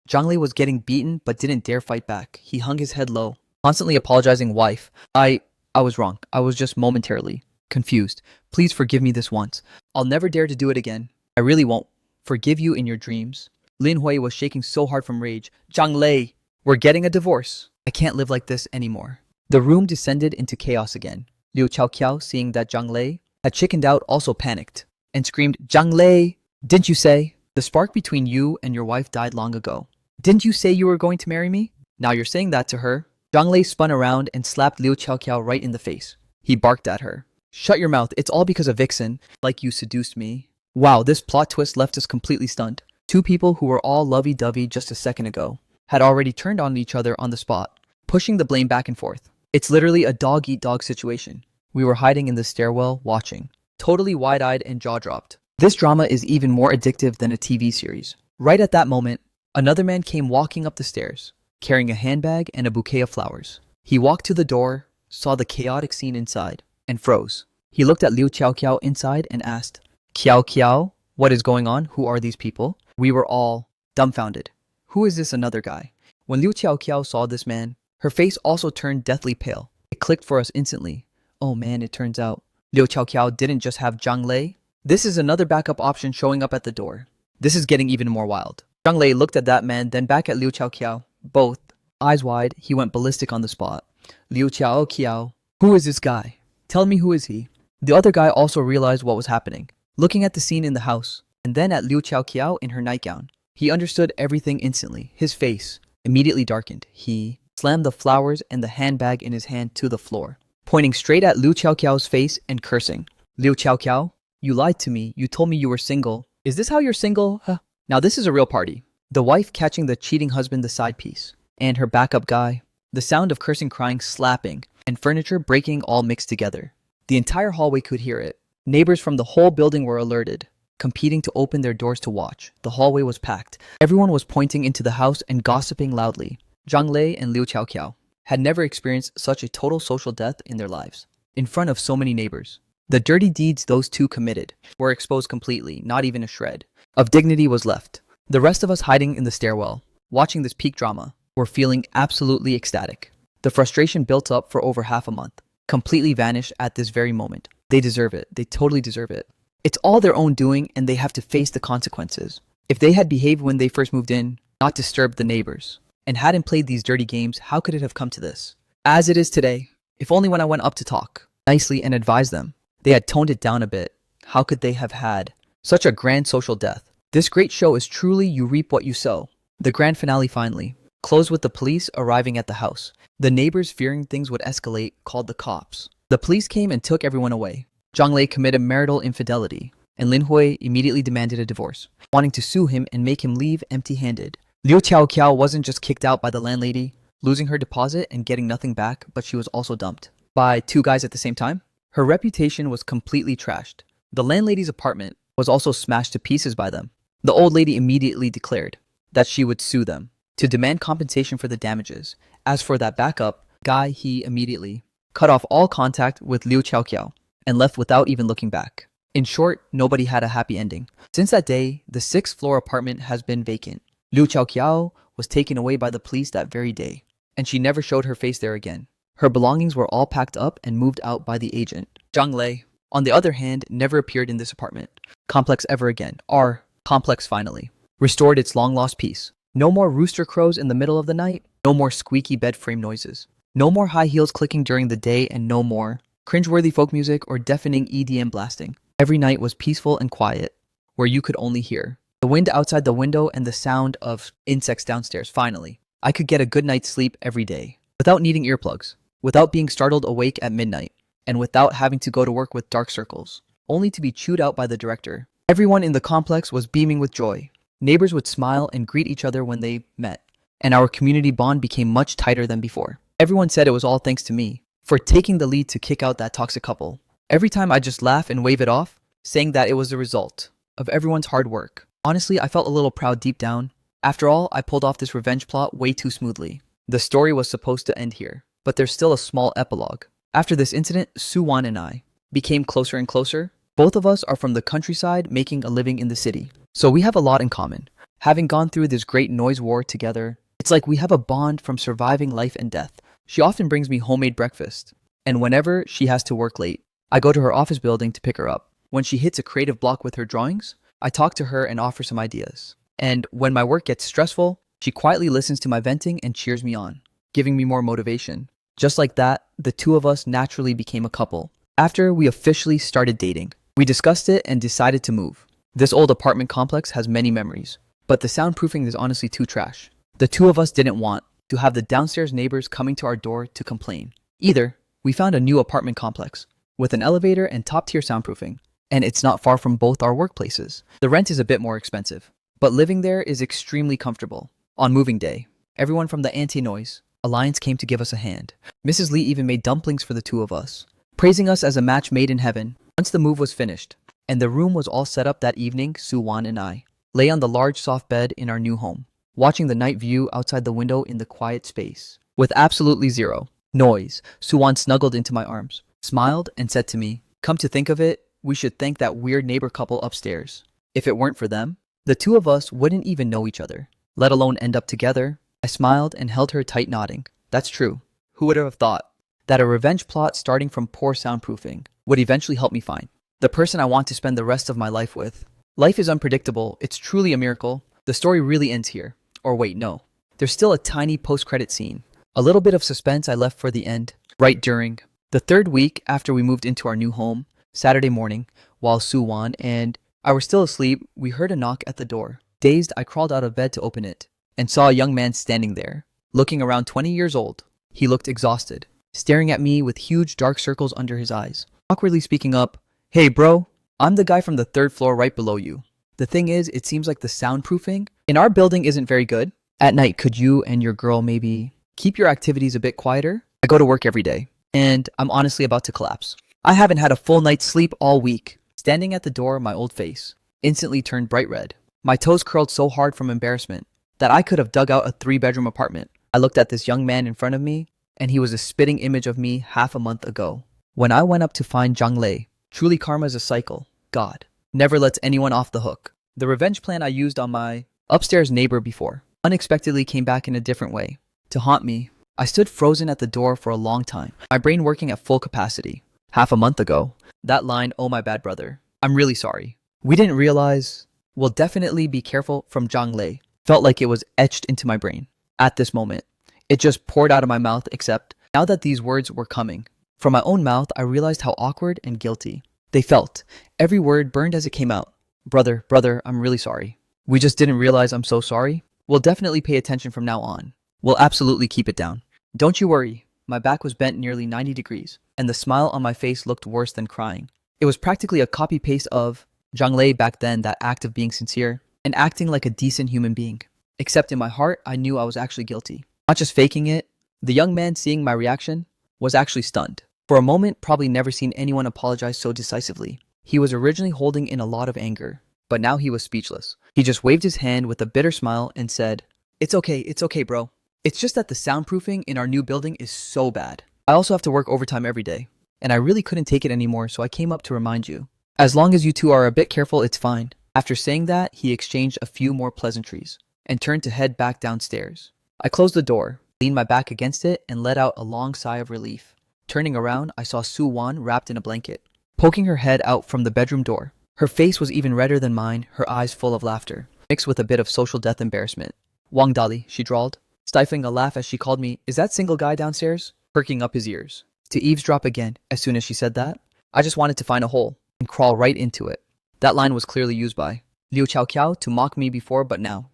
Zhang Lei was getting beaten but didn't dare fight back. He hung his head low, constantly apologizing. "Wife, I was wrong. I was just momentarily confused. Please forgive me this once. I'll never dare to do it again. I really won't. Forgive you in your dreams." Lin Hui was shaking so hard from rage. "Zhang Lei, we're getting a divorce. I can't live like this anymore." The room descended into chaos again. Liu Qiao, seeing that Zhang Lei had chickened out, also panicked and screamed, "Zhang Lei, didn't you say the spark between you and your wife died long ago? Didn't you say you were going to marry me? Now you're saying that to her?" Zhang Lei spun around and slapped Liu Qiao right in the face. He barked at her. "Shut your mouth. It's all because of Vixen. Like you seduced me." Wow, this plot twist left us completely stunned. Two people who were all lovey-dovey just a second ago had already turned on each other on the spot, pushing the blame back and forth. It's literally a dog-eat-dog situation. We were hiding in the stairwell, watching, totally wide-eyed and jaw-dropped. This drama is even more addictive than a TV series. Right at that moment, another man came walking up the stairs, carrying a handbag and a bouquet of flowers. He walked to the door, saw the chaotic scene inside, and froze. He looked at Liu Qiao inside and asked, Qiao, what is going on? Who are these people?" We were all dumbfounded. Who is this another guy? When Liu Qiao saw this man, her face also turned deathly pale. It clicked for us instantly. Oh man, it turns out Liu Qiao didn't just have Zhang Lei. This is another backup option showing up at the door. This is getting even more wild. Zhang Lei looked at that man, then back at Liu Qiao. Both eyes wide, he went ballistic on the spot. "Liu Qiao, who is this guy? Tell me, who is he?" The other guy also realized what was happening, looking at the scene in the house, and then at Liu Qiao in her nightgown. He understood everything instantly. His face immediately darkened. He slammed the flowers and the handbag in his hand to the floor, pointing straight at Liu Qiao's face and cursing. "Liu Qiao, you lied to me. You told me you were single. Is this how you're single? Huh? Now this is a real party." The wife catching the cheating husband the side piece, and her backup guy. The sound of cursing, crying, slapping, and furniture breaking all mixed together. The entire hallway could hear it. Neighbors from the whole building were alerted, competing to open their doors to watch. The hallway was packed. Everyone was pointing into the house and gossiping loudly. Zhang Lei and Liu Qiao had never experienced such a total social death in their lives, in front of so many neighbors. The dirty deeds those two committed were exposed completely. Not even a shred of dignity was left. The rest of us hiding in the stairwell, watching this peak drama, were feeling absolutely ecstatic. The frustration built up for over half a month completely vanished at this very moment. They deserve it. They totally deserve it. It's all their own doing, and they have to face the consequences. If they had behaved when they first moved in, not disturbed the neighbors, and hadn't played these dirty games, how could it have come to this? As it is today, if only when I went up to talk nicely and advise them, they had toned it down a bit, how could they have had such a grand social death? This great show is truly you reap what you sow. The grand finale finally closed with the police arriving at the house. The neighbors, fearing things would escalate, called the cops. The police came and took everyone away. Zhang Lei committed marital infidelity, and Lin Hui immediately demanded a divorce, wanting to sue him and make him leave empty-handed. Liu Qiao wasn't just kicked out by the landlady, losing her deposit and getting nothing back, but she was also dumped by two guys at the same time. Her reputation was completely trashed. The landlady's apartment was also smashed to pieces by them. The old lady immediately declared that she would sue them to demand compensation for the damages. As for that backup guy, he immediately cut off all contact with Liu Qiao and left without even looking back. In short, nobody had a happy ending. Since that day, the 6th floor apartment has been vacant. Liu Qiao was taken away by the police that very day, and she never showed her face there again. Her belongings were all packed up and moved out by the agent. Zhang Lei, on the other hand, never appeared in this apartment complex ever again. Our complex finally restored its long-lost peace. No more rooster crows in the middle of the night, no more squeaky bed frame noises, no more high heels clicking during the day, and no more cringeworthy folk music or deafening EDM blasting. Every night was peaceful and quiet, where you could only hear the wind outside the window and the sound of insects downstairs. Finally, I could get a good night's sleep every day, without needing earplugs, without being startled awake at midnight, and without having to go to work with dark circles, only to be chewed out by the director. Everyone in the complex was beaming with joy. Neighbors would smile and greet each other when they met, and our community bond became much tighter than before. Everyone said it was all thanks to me for taking the lead to kick out that toxic couple. Every time I just laugh and wave it off, saying that it was the result of everyone's hard work. Honestly, I felt a little proud deep down. After all, I pulled off this revenge plot way too smoothly. The story was supposed to end here, but there's still a small epilogue. After this incident, Su-wan and I became closer and closer. Both of us are from the countryside, making a living in the city. So we have a lot in common. Having gone through this great noise war together, it's like we have a bond from surviving life and death. She often brings me homemade breakfast, and whenever she has to work late, I go to her office building to pick her up. When she hits a creative block with her drawings, I talk to her and offer some ideas. And when my work gets stressful, she quietly listens to my venting and cheers me on, giving me more motivation. Just like that, the two of us naturally became a couple. After we officially started dating, we discussed it and decided to move. This old apartment complex has many memories, but the soundproofing is honestly too trash. The two of us didn't want to have the downstairs neighbors coming to our door to complain. Either, we found a new apartment complex with an elevator and top-tier soundproofing, and it's not far from both our workplaces. The rent is a bit more expensive, but living there is extremely comfortable. On moving day, everyone from the anti-noise alliance came to give us a hand. Mrs. Lee even made dumplings for the two of us, praising us as a match made in heaven. Once the move was finished, and the room was all set up that evening, Su-wan and I lay on the large soft bed in our new home, watching the night view outside the window in the quiet space. With absolutely zero noise, Su-wan snuggled into my arms, smiled, and said to me, "Come to think of it, we should thank that weird neighbor couple upstairs. If it weren't for them, the two of us wouldn't even know each other, let alone end up together." I smiled and held her tight, nodding. That's true. Who would have thought that a revenge plot starting from poor soundproofing would eventually help me find the person I want to spend the rest of my life with? Life is unpredictable. It's truly a miracle. The story really ends here. Or wait, no. There's still a tiny post-credit scene. A little bit of suspense I left for the end, right during the 3rd week after we moved into our new home. Saturday morning, while Su-wan and I were still asleep, we heard a knock at the door. Dazed, I crawled out of bed to open it and saw a young man standing there, looking around 20 years old. He looked exhausted, staring at me with huge dark circles under his eyes. Awkwardly speaking up, "Hey bro, I'm the guy from the 3rd floor right below you. The thing is, it seems like the soundproofing in our building isn't very good. At night, could you and your girl maybe keep your activities a bit quieter? I go to work every day, and I'm honestly about to collapse. I haven't had a full night's sleep all week." Standing at the door, my old face instantly turned bright red. My toes curled so hard from embarrassment that I could have dug out a 3-bedroom apartment. I looked at this young man in front of me, and he was a spitting image of me half a month ago. When I went up to find Zhang Lei, truly karma is a cycle. God never lets anyone off the hook. The revenge plan I used on my upstairs neighbor before unexpectedly came back in a different way to haunt me. I stood frozen at the door for a long time, my brain working at full capacity. Half a month ago, that line, "Oh my bad brother, I'm really sorry. We didn't realize. Will definitely be careful," from Zhang Lei, felt like it was etched into my brain. At this moment, it just poured out of my mouth, except now that these words were coming from my own mouth, I realized how awkward and guilty they felt. Every word burned as it came out. Brother, I'm really sorry. We just didn't realize. I'm so sorry." We'll definitely pay attention from now on. We'll absolutely keep it down. Don't you worry. My back was bent nearly 90 degrees, and the smile on my face looked worse than crying. It was practically a copy-paste of Zhang Lei back then, that act of being sincere and acting like a decent human being. Except in my heart, I knew I was actually guilty. Not just faking it. The young man, seeing my reaction, was actually stunned. For a moment, probably never seen anyone apologize so decisively. He was originally holding in a lot of anger, but now he was speechless. He just waved his hand with a bitter smile and said, it's okay, bro. It's just that the soundproofing in our new building is so bad. I also have to work overtime every day, and I really couldn't take it anymore, so I came up to remind you. As long as you two are a bit careful, it's fine. After saying that, he exchanged a few more pleasantries and turned to head back downstairs. I closed the door, leaned my back against it, and let out a long sigh of relief. Turning around, I saw Su Wan wrapped in a blanket, poking her head out from the bedroom door. Her face was even redder than mine, her eyes full of laughter, mixed with a bit of social death embarrassment. Wang Dali, she drawled, stifling a laugh as she called me, is that single guy downstairs? Perking up his ears. To eavesdrop again, as soon as she said that, I just wanted to find a hole and crawl right into it. That line was clearly used by Liu Qiao to mock me before, but now,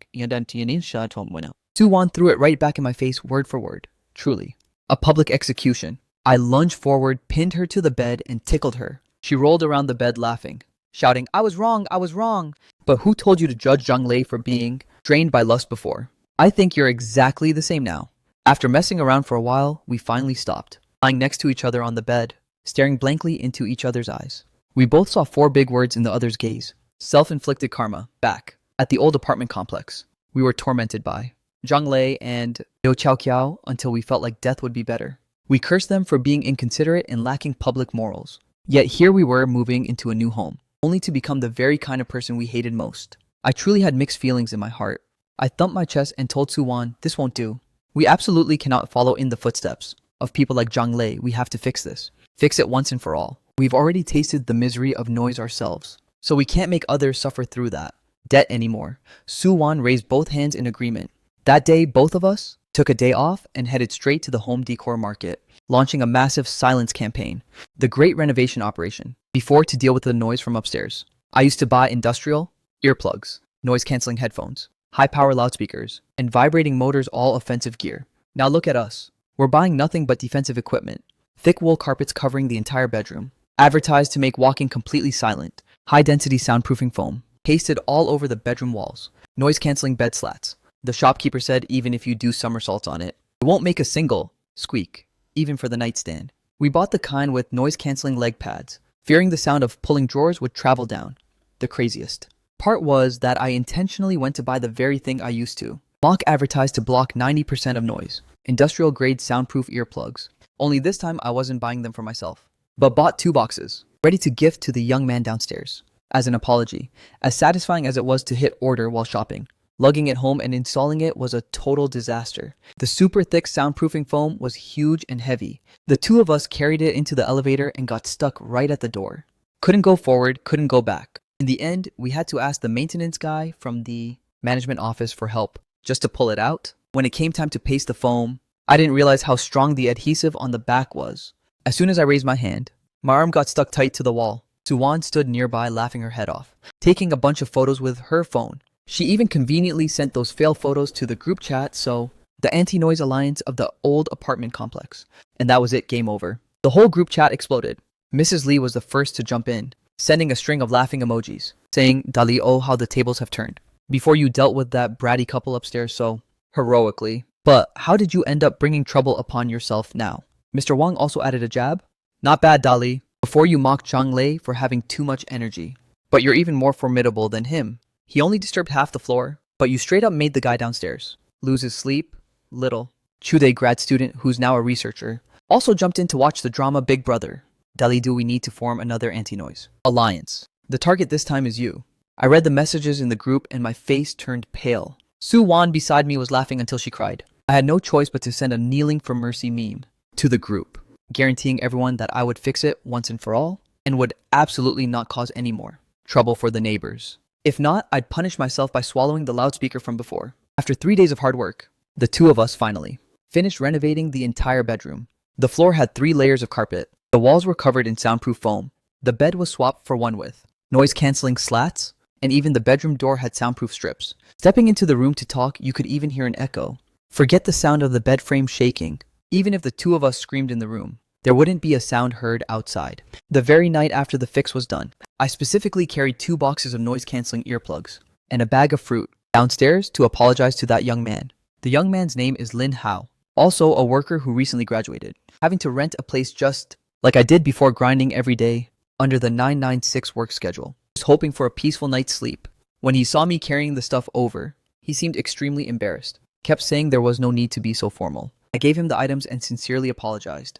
Su Wan threw it right back in my face word for word. Truly. A public execution. I lunged forward, pinned her to the bed, and tickled her. She rolled around the bed laughing, shouting, I was wrong. But who told you to judge Zhang Lei for being drained by lust before? I think you're exactly the same now. After messing around for a while, we finally stopped, lying next to each other on the bed, staring blankly into each other's eyes. We both saw 4 big words in the other's gaze. Self-inflicted karma. Back at the old apartment complex, we were tormented by Zhang Lei and Liu Qiao until we felt like death would be better. We cursed them for being inconsiderate and lacking public morals. Yet here we were moving into a new home, only to become the very kind of person we hated most. I truly had mixed feelings in my heart. I thumped my chest and told Su Wan, this won't do. We absolutely cannot follow in the footsteps of people like Zhang Lei. We have to fix this. Fix it once and for all. We've already tasted the misery of noise ourselves, so we can't make others suffer through that debt anymore. Su Wan raised both hands in agreement. That day, both of us took a day off and headed straight to the home decor market, launching a massive silence campaign, the Great Renovation Operation, before to deal with the noise from upstairs. I used to buy industrial earplugs, noise-canceling headphones, high-power loudspeakers, and vibrating motors, all offensive gear. Now look at us. We're buying nothing but defensive equipment. Thick wool carpets covering the entire bedroom, advertised to make walking completely silent, high-density soundproofing foam, pasted all over the bedroom walls, noise-canceling bed slats. The shopkeeper said even if you do somersaults on it, it won't make a single squeak, even for the nightstand. We bought the kind with noise-canceling leg pads, fearing the sound of pulling drawers would travel down. The craziest part was that I intentionally went to buy the very thing I used to. Mock advertised to block 90% of noise, industrial-grade soundproof earplugs. Only this time I wasn't buying them for myself, but bought 2 boxes, ready to gift to the young man downstairs. As an apology, as satisfying as it was to hit order while shopping, lugging it home and installing it was a total disaster. The super thick soundproofing foam was huge and heavy. The 2 of us carried it into the elevator and got stuck right at the door. Couldn't go forward, couldn't go back. In the end, we had to ask the maintenance guy from the management office for help just to pull it out. When it came time to paste the foam, I didn't realize how strong the adhesive on the back was. As soon as I raised my hand, my arm got stuck tight to the wall. Su Wan stood nearby laughing her head off, taking a bunch of photos with her phone. She even conveniently sent those fail photos to the group chat, so the anti-noise alliance of the old apartment complex. And that was it, game over. The whole group chat exploded. Mrs. Lee was the first to jump in, sending a string of laughing emojis, saying, Dali, oh, how the tables have turned. Before you dealt with that bratty couple upstairs so heroically. But how did you end up bringing trouble upon yourself now? Mr. Wang also added a jab. Not bad, Dali. Before you mocked Zhang Lei for having too much energy. But you're even more formidable than him. He only disturbed half the floor, but you straight up made the guy downstairs lose his sleep. Little Chude grad student who's now a researcher also jumped in to watch the drama Big Brother. Dali, do we need to form another anti-noise alliance? The target this time is you. I read the messages in the group and my face turned pale. Su Wan beside me was laughing until she cried. I had no choice but to send a kneeling for mercy meme to the group, guaranteeing everyone that I would fix it once and for all and would absolutely not cause any more trouble for the neighbors. If not, I'd punish myself by swallowing the loudspeaker from before. After 3 days of hard work, the 2 of us finally finished renovating the entire bedroom. The floor had 3 layers of carpet. The walls were covered in soundproof foam. The bed was swapped for one with noise-canceling slats and even the bedroom door had soundproof strips. Stepping into the room to talk, you could even hear an echo. Forget the sound of the bed frame shaking. Even if the two of us screamed in the room, there wouldn't be a sound heard outside. The very night after the fix was done, I specifically carried 2 boxes of noise-canceling earplugs and a bag of fruit downstairs to apologize to that young man. The young man's name is Lin Hao, also a worker who recently graduated, having to rent a place just like I did before, grinding every day under the 996 work schedule, just hoping for a peaceful night's sleep. When he saw me carrying the stuff over, he seemed extremely embarrassed, kept saying there was no need to be so formal. I gave him the items and sincerely apologized.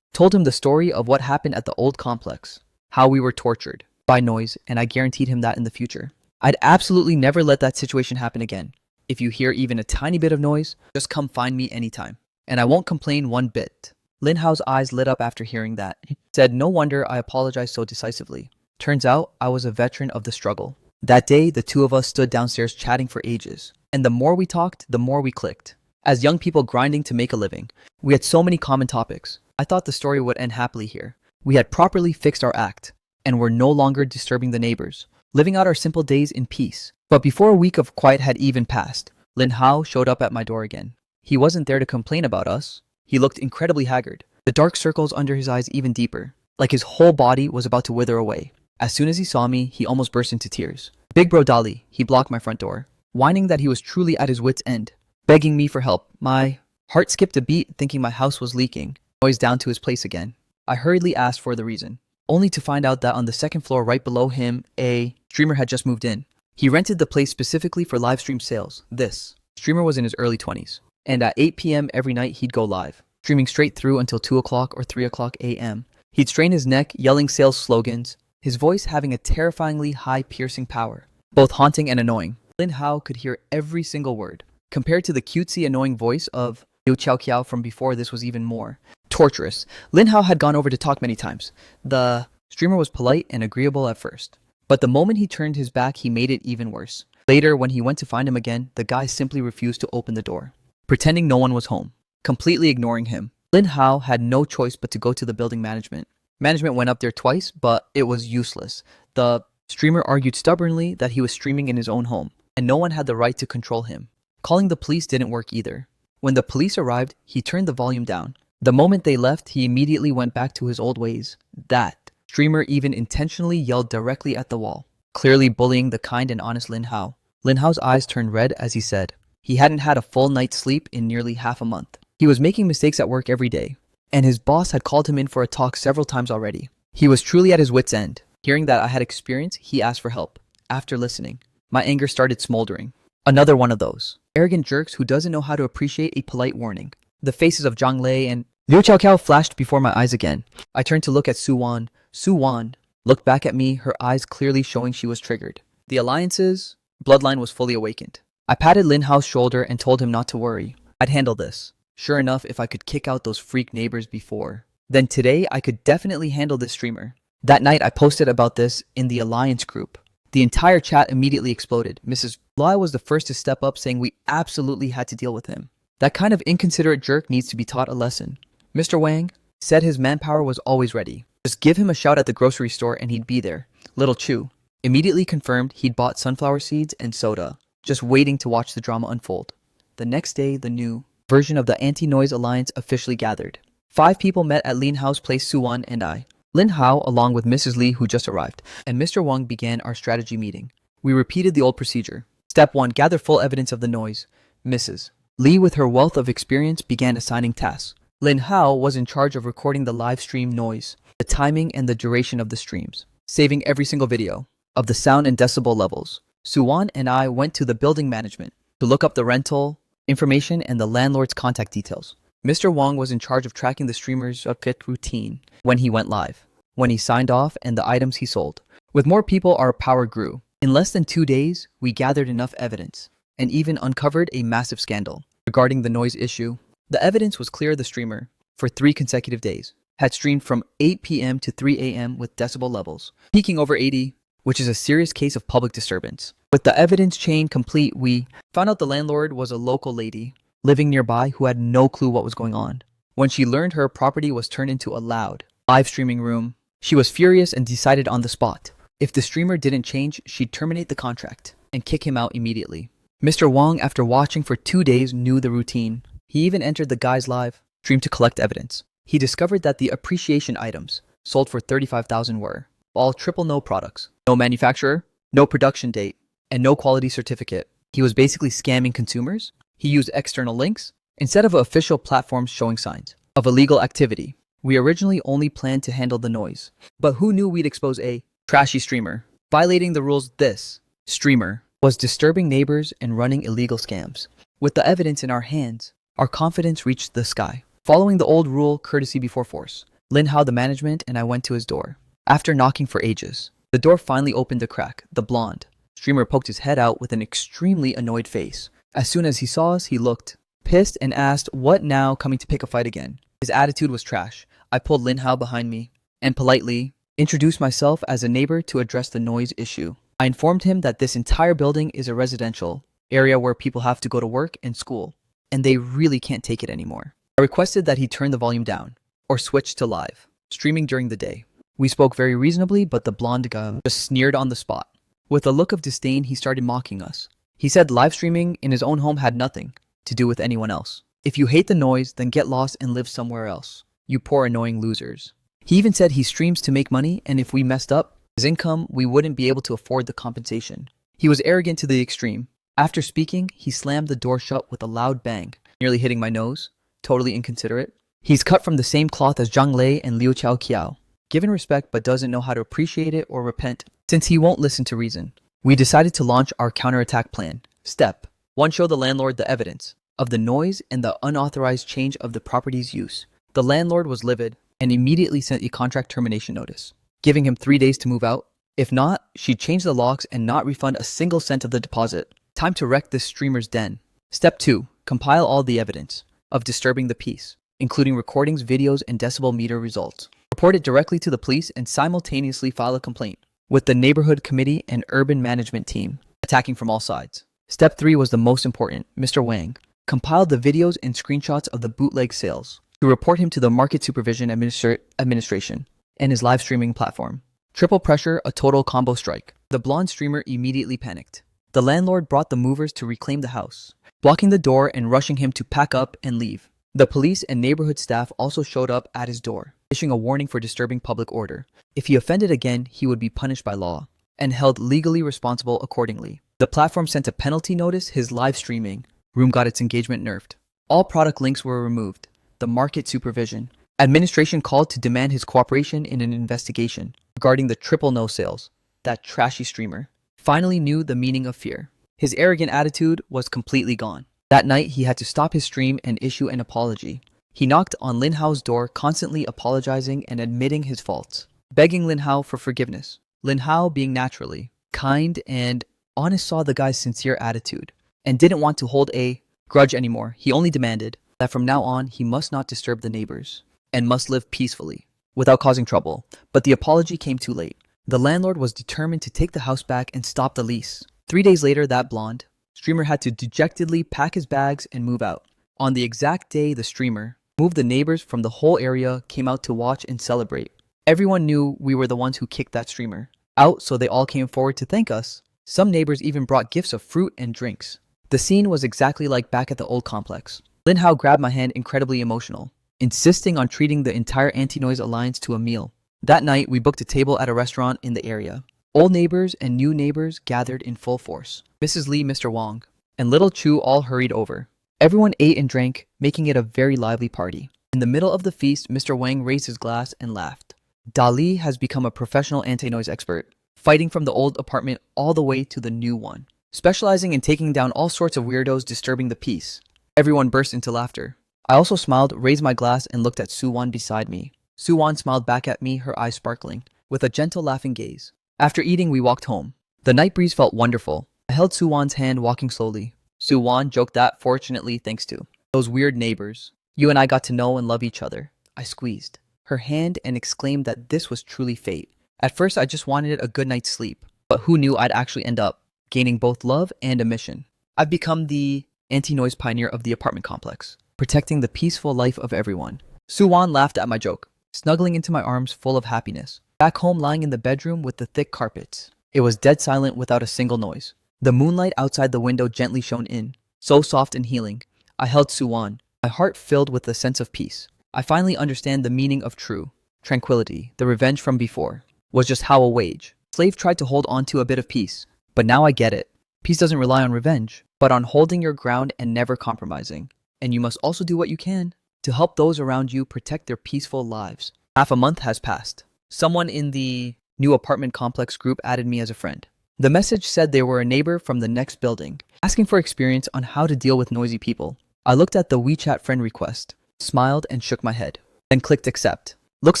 Told him the story of what happened at the old complex, how we were tortured by noise, and I guaranteed him that in the future, I'd absolutely never let that situation happen again. If you hear even a tiny bit of noise, just come find me anytime, and I won't complain one bit. Lin Hao's eyes lit up after hearing that. He said, no wonder I apologized so decisively. Turns out I was a veteran of the struggle. That day, the two of us stood downstairs chatting for ages, and the more we talked, the more we clicked. As young people grinding to make a living, we had so many common topics. I thought the story would end happily here. We had properly fixed our act, and were no longer disturbing the neighbors, living out our simple days in peace. But before a week of quiet had even passed, Lin Hao showed up at my door again. He wasn't there to complain about us. He looked incredibly haggard, the dark circles under his eyes even deeper, like his whole body was about to wither away. As soon as he saw me, he almost burst into tears. Big bro Dali, he blocked my front door, whining that he was truly at his wit's end, begging me for help. My heart skipped a beat, thinking my house was leaking. Noise down to his place again. I hurriedly asked for the reason, only to find out that on the second floor right below him, a streamer had just moved in. He rented the place specifically for live stream sales. This streamer was in his early 20s, and at 8 p.m. every night he'd go live, streaming straight through until 2 o'clock or 3 o'clock a.m. He'd strain his neck, yelling sales slogans, his voice having a terrifyingly high piercing power, both haunting and annoying. Lin Hao could hear every single word. Compared to the cutesy annoying voice of Liu Qiao Qiao from before, this was even more torturous. Lin Hao had gone over to talk many times. The streamer was polite and agreeable at first, but the moment he turned his back, he made it even worse. Later, when he went to find him again, the guy simply refused to open the door, pretending no one was home, completely ignoring him. Lin Hao had no choice but to go to the building management. Management went up there twice, but it was useless. The streamer argued stubbornly that he was streaming in his own home, and no one had the right to control him. Calling the police didn't work either. When the police arrived, he turned the volume down. The moment they left, he immediately went back to his old ways. That streamer even intentionally yelled directly at the wall, clearly bullying the kind and honest Lin Hao. Lin Hao's eyes turned red as he said he hadn't had a full night's sleep in nearly half a month. He was making mistakes at work every day, and his boss had called him in for a talk several times already. He was truly at his wit's end. Hearing that I had experience, he asked for help. After listening, my anger started smoldering. Another one of those arrogant jerks who doesn't know how to appreciate a polite warning. The faces of Zhang Lei and Liu Qiao flashed before my eyes again. I turned to look at Su Wan. Su Wan looked back at me, her eyes clearly showing she was triggered. The alliance's bloodline was fully awakened. I patted Lin Hao's shoulder and told him not to worry. I'd handle this. Sure enough, if I could kick out those freak neighbors before, then today I could definitely handle this streamer. That night I posted about this in the alliance group. The entire chat immediately exploded. Mrs. Lai was the first to step up, saying we absolutely had to deal with him. That kind of inconsiderate jerk needs to be taught a lesson. Mr. Wang said his manpower was always ready. Just give him a shout at the grocery store and he'd be there. Little Chu immediately confirmed he'd bought sunflower seeds and soda, just waiting to watch the drama unfold. The next day, the new version of the Anti-Noise Alliance officially gathered. 5 people met at Lin Hao's place, Suwan and I. Lin Hao, along with Mrs. Li, who just arrived, and Mr. Wang began our strategy meeting. We repeated the old procedure. Step 1, gather full evidence of the noise. Mrs. Li, with her wealth of experience, began assigning tasks. Lin Hao was in charge of recording the live stream noise, the timing and the duration of the streams, saving every single video of the sound and decibel levels. Suwan and I went to the building management to look up the rental information and the landlord's contact details. Mr. Wang was in charge of tracking the streamer's outfit routine when he went live, when he signed off, and the items he sold. With more people, our power grew. In less than 2 days, we gathered enough evidence and even uncovered a massive scandal regarding the noise issue. The evidence was clear. The streamer, for 3 consecutive days, had streamed from 8 p.m. to 3 a.m. with decibel levels peaking over 80, which is a serious case of public disturbance. With the evidence chain complete, we found out the landlord was a local lady living nearby who had no clue what was going on. When she learned her property was turned into a loud live streaming room, she was furious and decided on the spot If the streamer didn't change, she'd terminate the contract and kick him out immediately. Mr. Wong, after watching for 2 days, knew the routine. He even entered the guy's live stream to collect evidence. He discovered that the appreciation items sold for 35,000 were all triple no products. No manufacturer, no production date, and no quality certificate. He was basically scamming consumers. He used external links instead of official platforms showing signs of illegal activity. We originally only planned to handle the noise, but who knew we'd expose a trashy streamer violating the rules? This streamer was disturbing neighbors and running illegal scams. With the evidence in our hands, our confidence reached the sky. Following the old rule, courtesy before force, Lin Hao, the management, and I went to his door. After knocking for ages, the door finally opened a crack. The blonde streamer poked his head out with an extremely annoyed face. As soon as he saw us, he looked pissed and asked, "What now, coming to pick a fight again?" His attitude was trash. I pulled Lin Hao behind me and politely introduced myself as a neighbor to address the noise issue. I informed him that this entire building is a residential area where people have to go to work and school, and they really can't take it anymore. I requested that he turn the volume down or switch to live streaming during the day. We spoke very reasonably, but the blonde guy just sneered on the spot. With a look of disdain, he started mocking us. He said live streaming in his own home had nothing to do with anyone else. If you hate the noise, then get lost and live somewhere else. You poor annoying losers. He even said he streams to make money, and if we messed up his income, we wouldn't be able to afford the compensation. He was arrogant to the extreme. After speaking, he slammed the door shut with a loud bang, nearly hitting my nose. Totally inconsiderate. He's cut from the same cloth as Zhang Lei and Liu Chao Kiao. Given respect but doesn't know how to appreciate it or repent, since he won't listen to reason. We decided to launch our counterattack plan. Step 1. Show the landlord the evidence of the noise and the unauthorized change of the property's use. The landlord was livid and immediately sent a contract termination notice, giving him 3 days to move out. If not, she'd change the locks and not refund a single cent of the deposit. Time to wreck this streamer's den. Step 2. Compile all the evidence of disturbing the peace, including recordings, videos, and decibel meter results. Report it directly to the police and simultaneously file a complaint with the neighborhood committee and urban management team, attacking from all sides. Step 3 was the most important. Mr. Wang compiled the videos and screenshots of the bootleg sales to report him to the Market Supervision Administration and his live streaming platform. Triple pressure, a total combo strike. The blonde streamer immediately panicked. The landlord brought the movers to reclaim the house, blocking the door and rushing him to pack up and leave. The police and neighborhood staff also showed up at his door, issuing a warning for disturbing public order. If he offended again, he would be punished by law and held legally responsible accordingly. The platform sent a penalty notice. His live streaming room got its engagement nerfed. All product links were removed. The Market Supervision Administration called to demand his cooperation in an investigation regarding the triple no sales. That trashy streamer finally knew the meaning of fear. His arrogant attitude was completely gone. That night, he had to stop his stream and issue an apology. He knocked on Lin Hao's door, constantly apologizing and admitting his faults, begging Lin Hao for forgiveness. Lin Hao, being naturally kind and honest, saw the guy's sincere attitude and didn't want to hold a grudge anymore. He only demanded that from now on, he must not disturb the neighbors and must live peacefully without causing trouble. But the apology came too late. The landlord was determined to take the house back and stop the lease. 3 days later, that blonde streamer had to dejectedly pack his bags and move out. On the exact day the streamer moved, the neighbors from the whole area came out to watch and celebrate. Everyone knew we were the ones who kicked that streamer out, so they all came forward to thank us. Some neighbors even brought gifts of fruit and drinks. The scene was exactly like back at the old complex. Lin Hao grabbed my hand, incredibly emotional, insisting on treating the entire Anti-Noise Alliance to a meal. That night, we booked a table at a restaurant in the area. Old neighbors and new neighbors gathered in full force. Mrs. Lee, Mr. Wong, and Little Chu all hurried over. Everyone ate and drank, making it a very lively party. In the middle of the feast, Mr. Wang raised his glass and laughed. Dali has become a professional anti-noise expert, fighting from the old apartment all the way to the new one, specializing in taking down all sorts of weirdos disturbing the peace. Everyone burst into laughter. I also smiled, raised my glass, and looked at Su-Wan beside me. Su-Wan smiled back at me, her eyes sparkling, with a gentle laughing gaze. After eating, we walked home. The night breeze felt wonderful. I held Su-Wan's hand, walking slowly. Su-Wan joked that, fortunately, thanks to those weird neighbors, you and I got to know and love each other. I squeezed her hand and exclaimed that this was truly fate. At first, I just wanted a good night's sleep, but who knew I'd actually end up gaining both love and a mission. I've become the anti-noise pioneer of the apartment complex, protecting the peaceful life of everyone. Su-Wan laughed at my joke, snuggling into my arms full of happiness. Back home, lying in the bedroom with the thick carpets, it was dead silent without a single noise. The moonlight outside the window gently shone in, so soft and healing. I held Suwon, my heart filled with a sense of peace. I finally understand the meaning of true tranquility. The revenge from before was just how a wage slave tried to hold on to a bit of peace. But now I get it. Peace doesn't rely on revenge, but on holding your ground and never compromising. And you must also do what you can to help those around you protect their peaceful lives. Half a month has passed. Someone in the new apartment complex group added me as a friend. The message said they were a neighbor from the next building, asking for experience on how to deal with noisy people. I looked at the WeChat friend request, smiled and shook my head, then clicked accept. Looks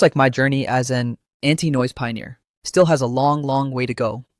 like my journey as an anti-noise pioneer still has a long, long way to go.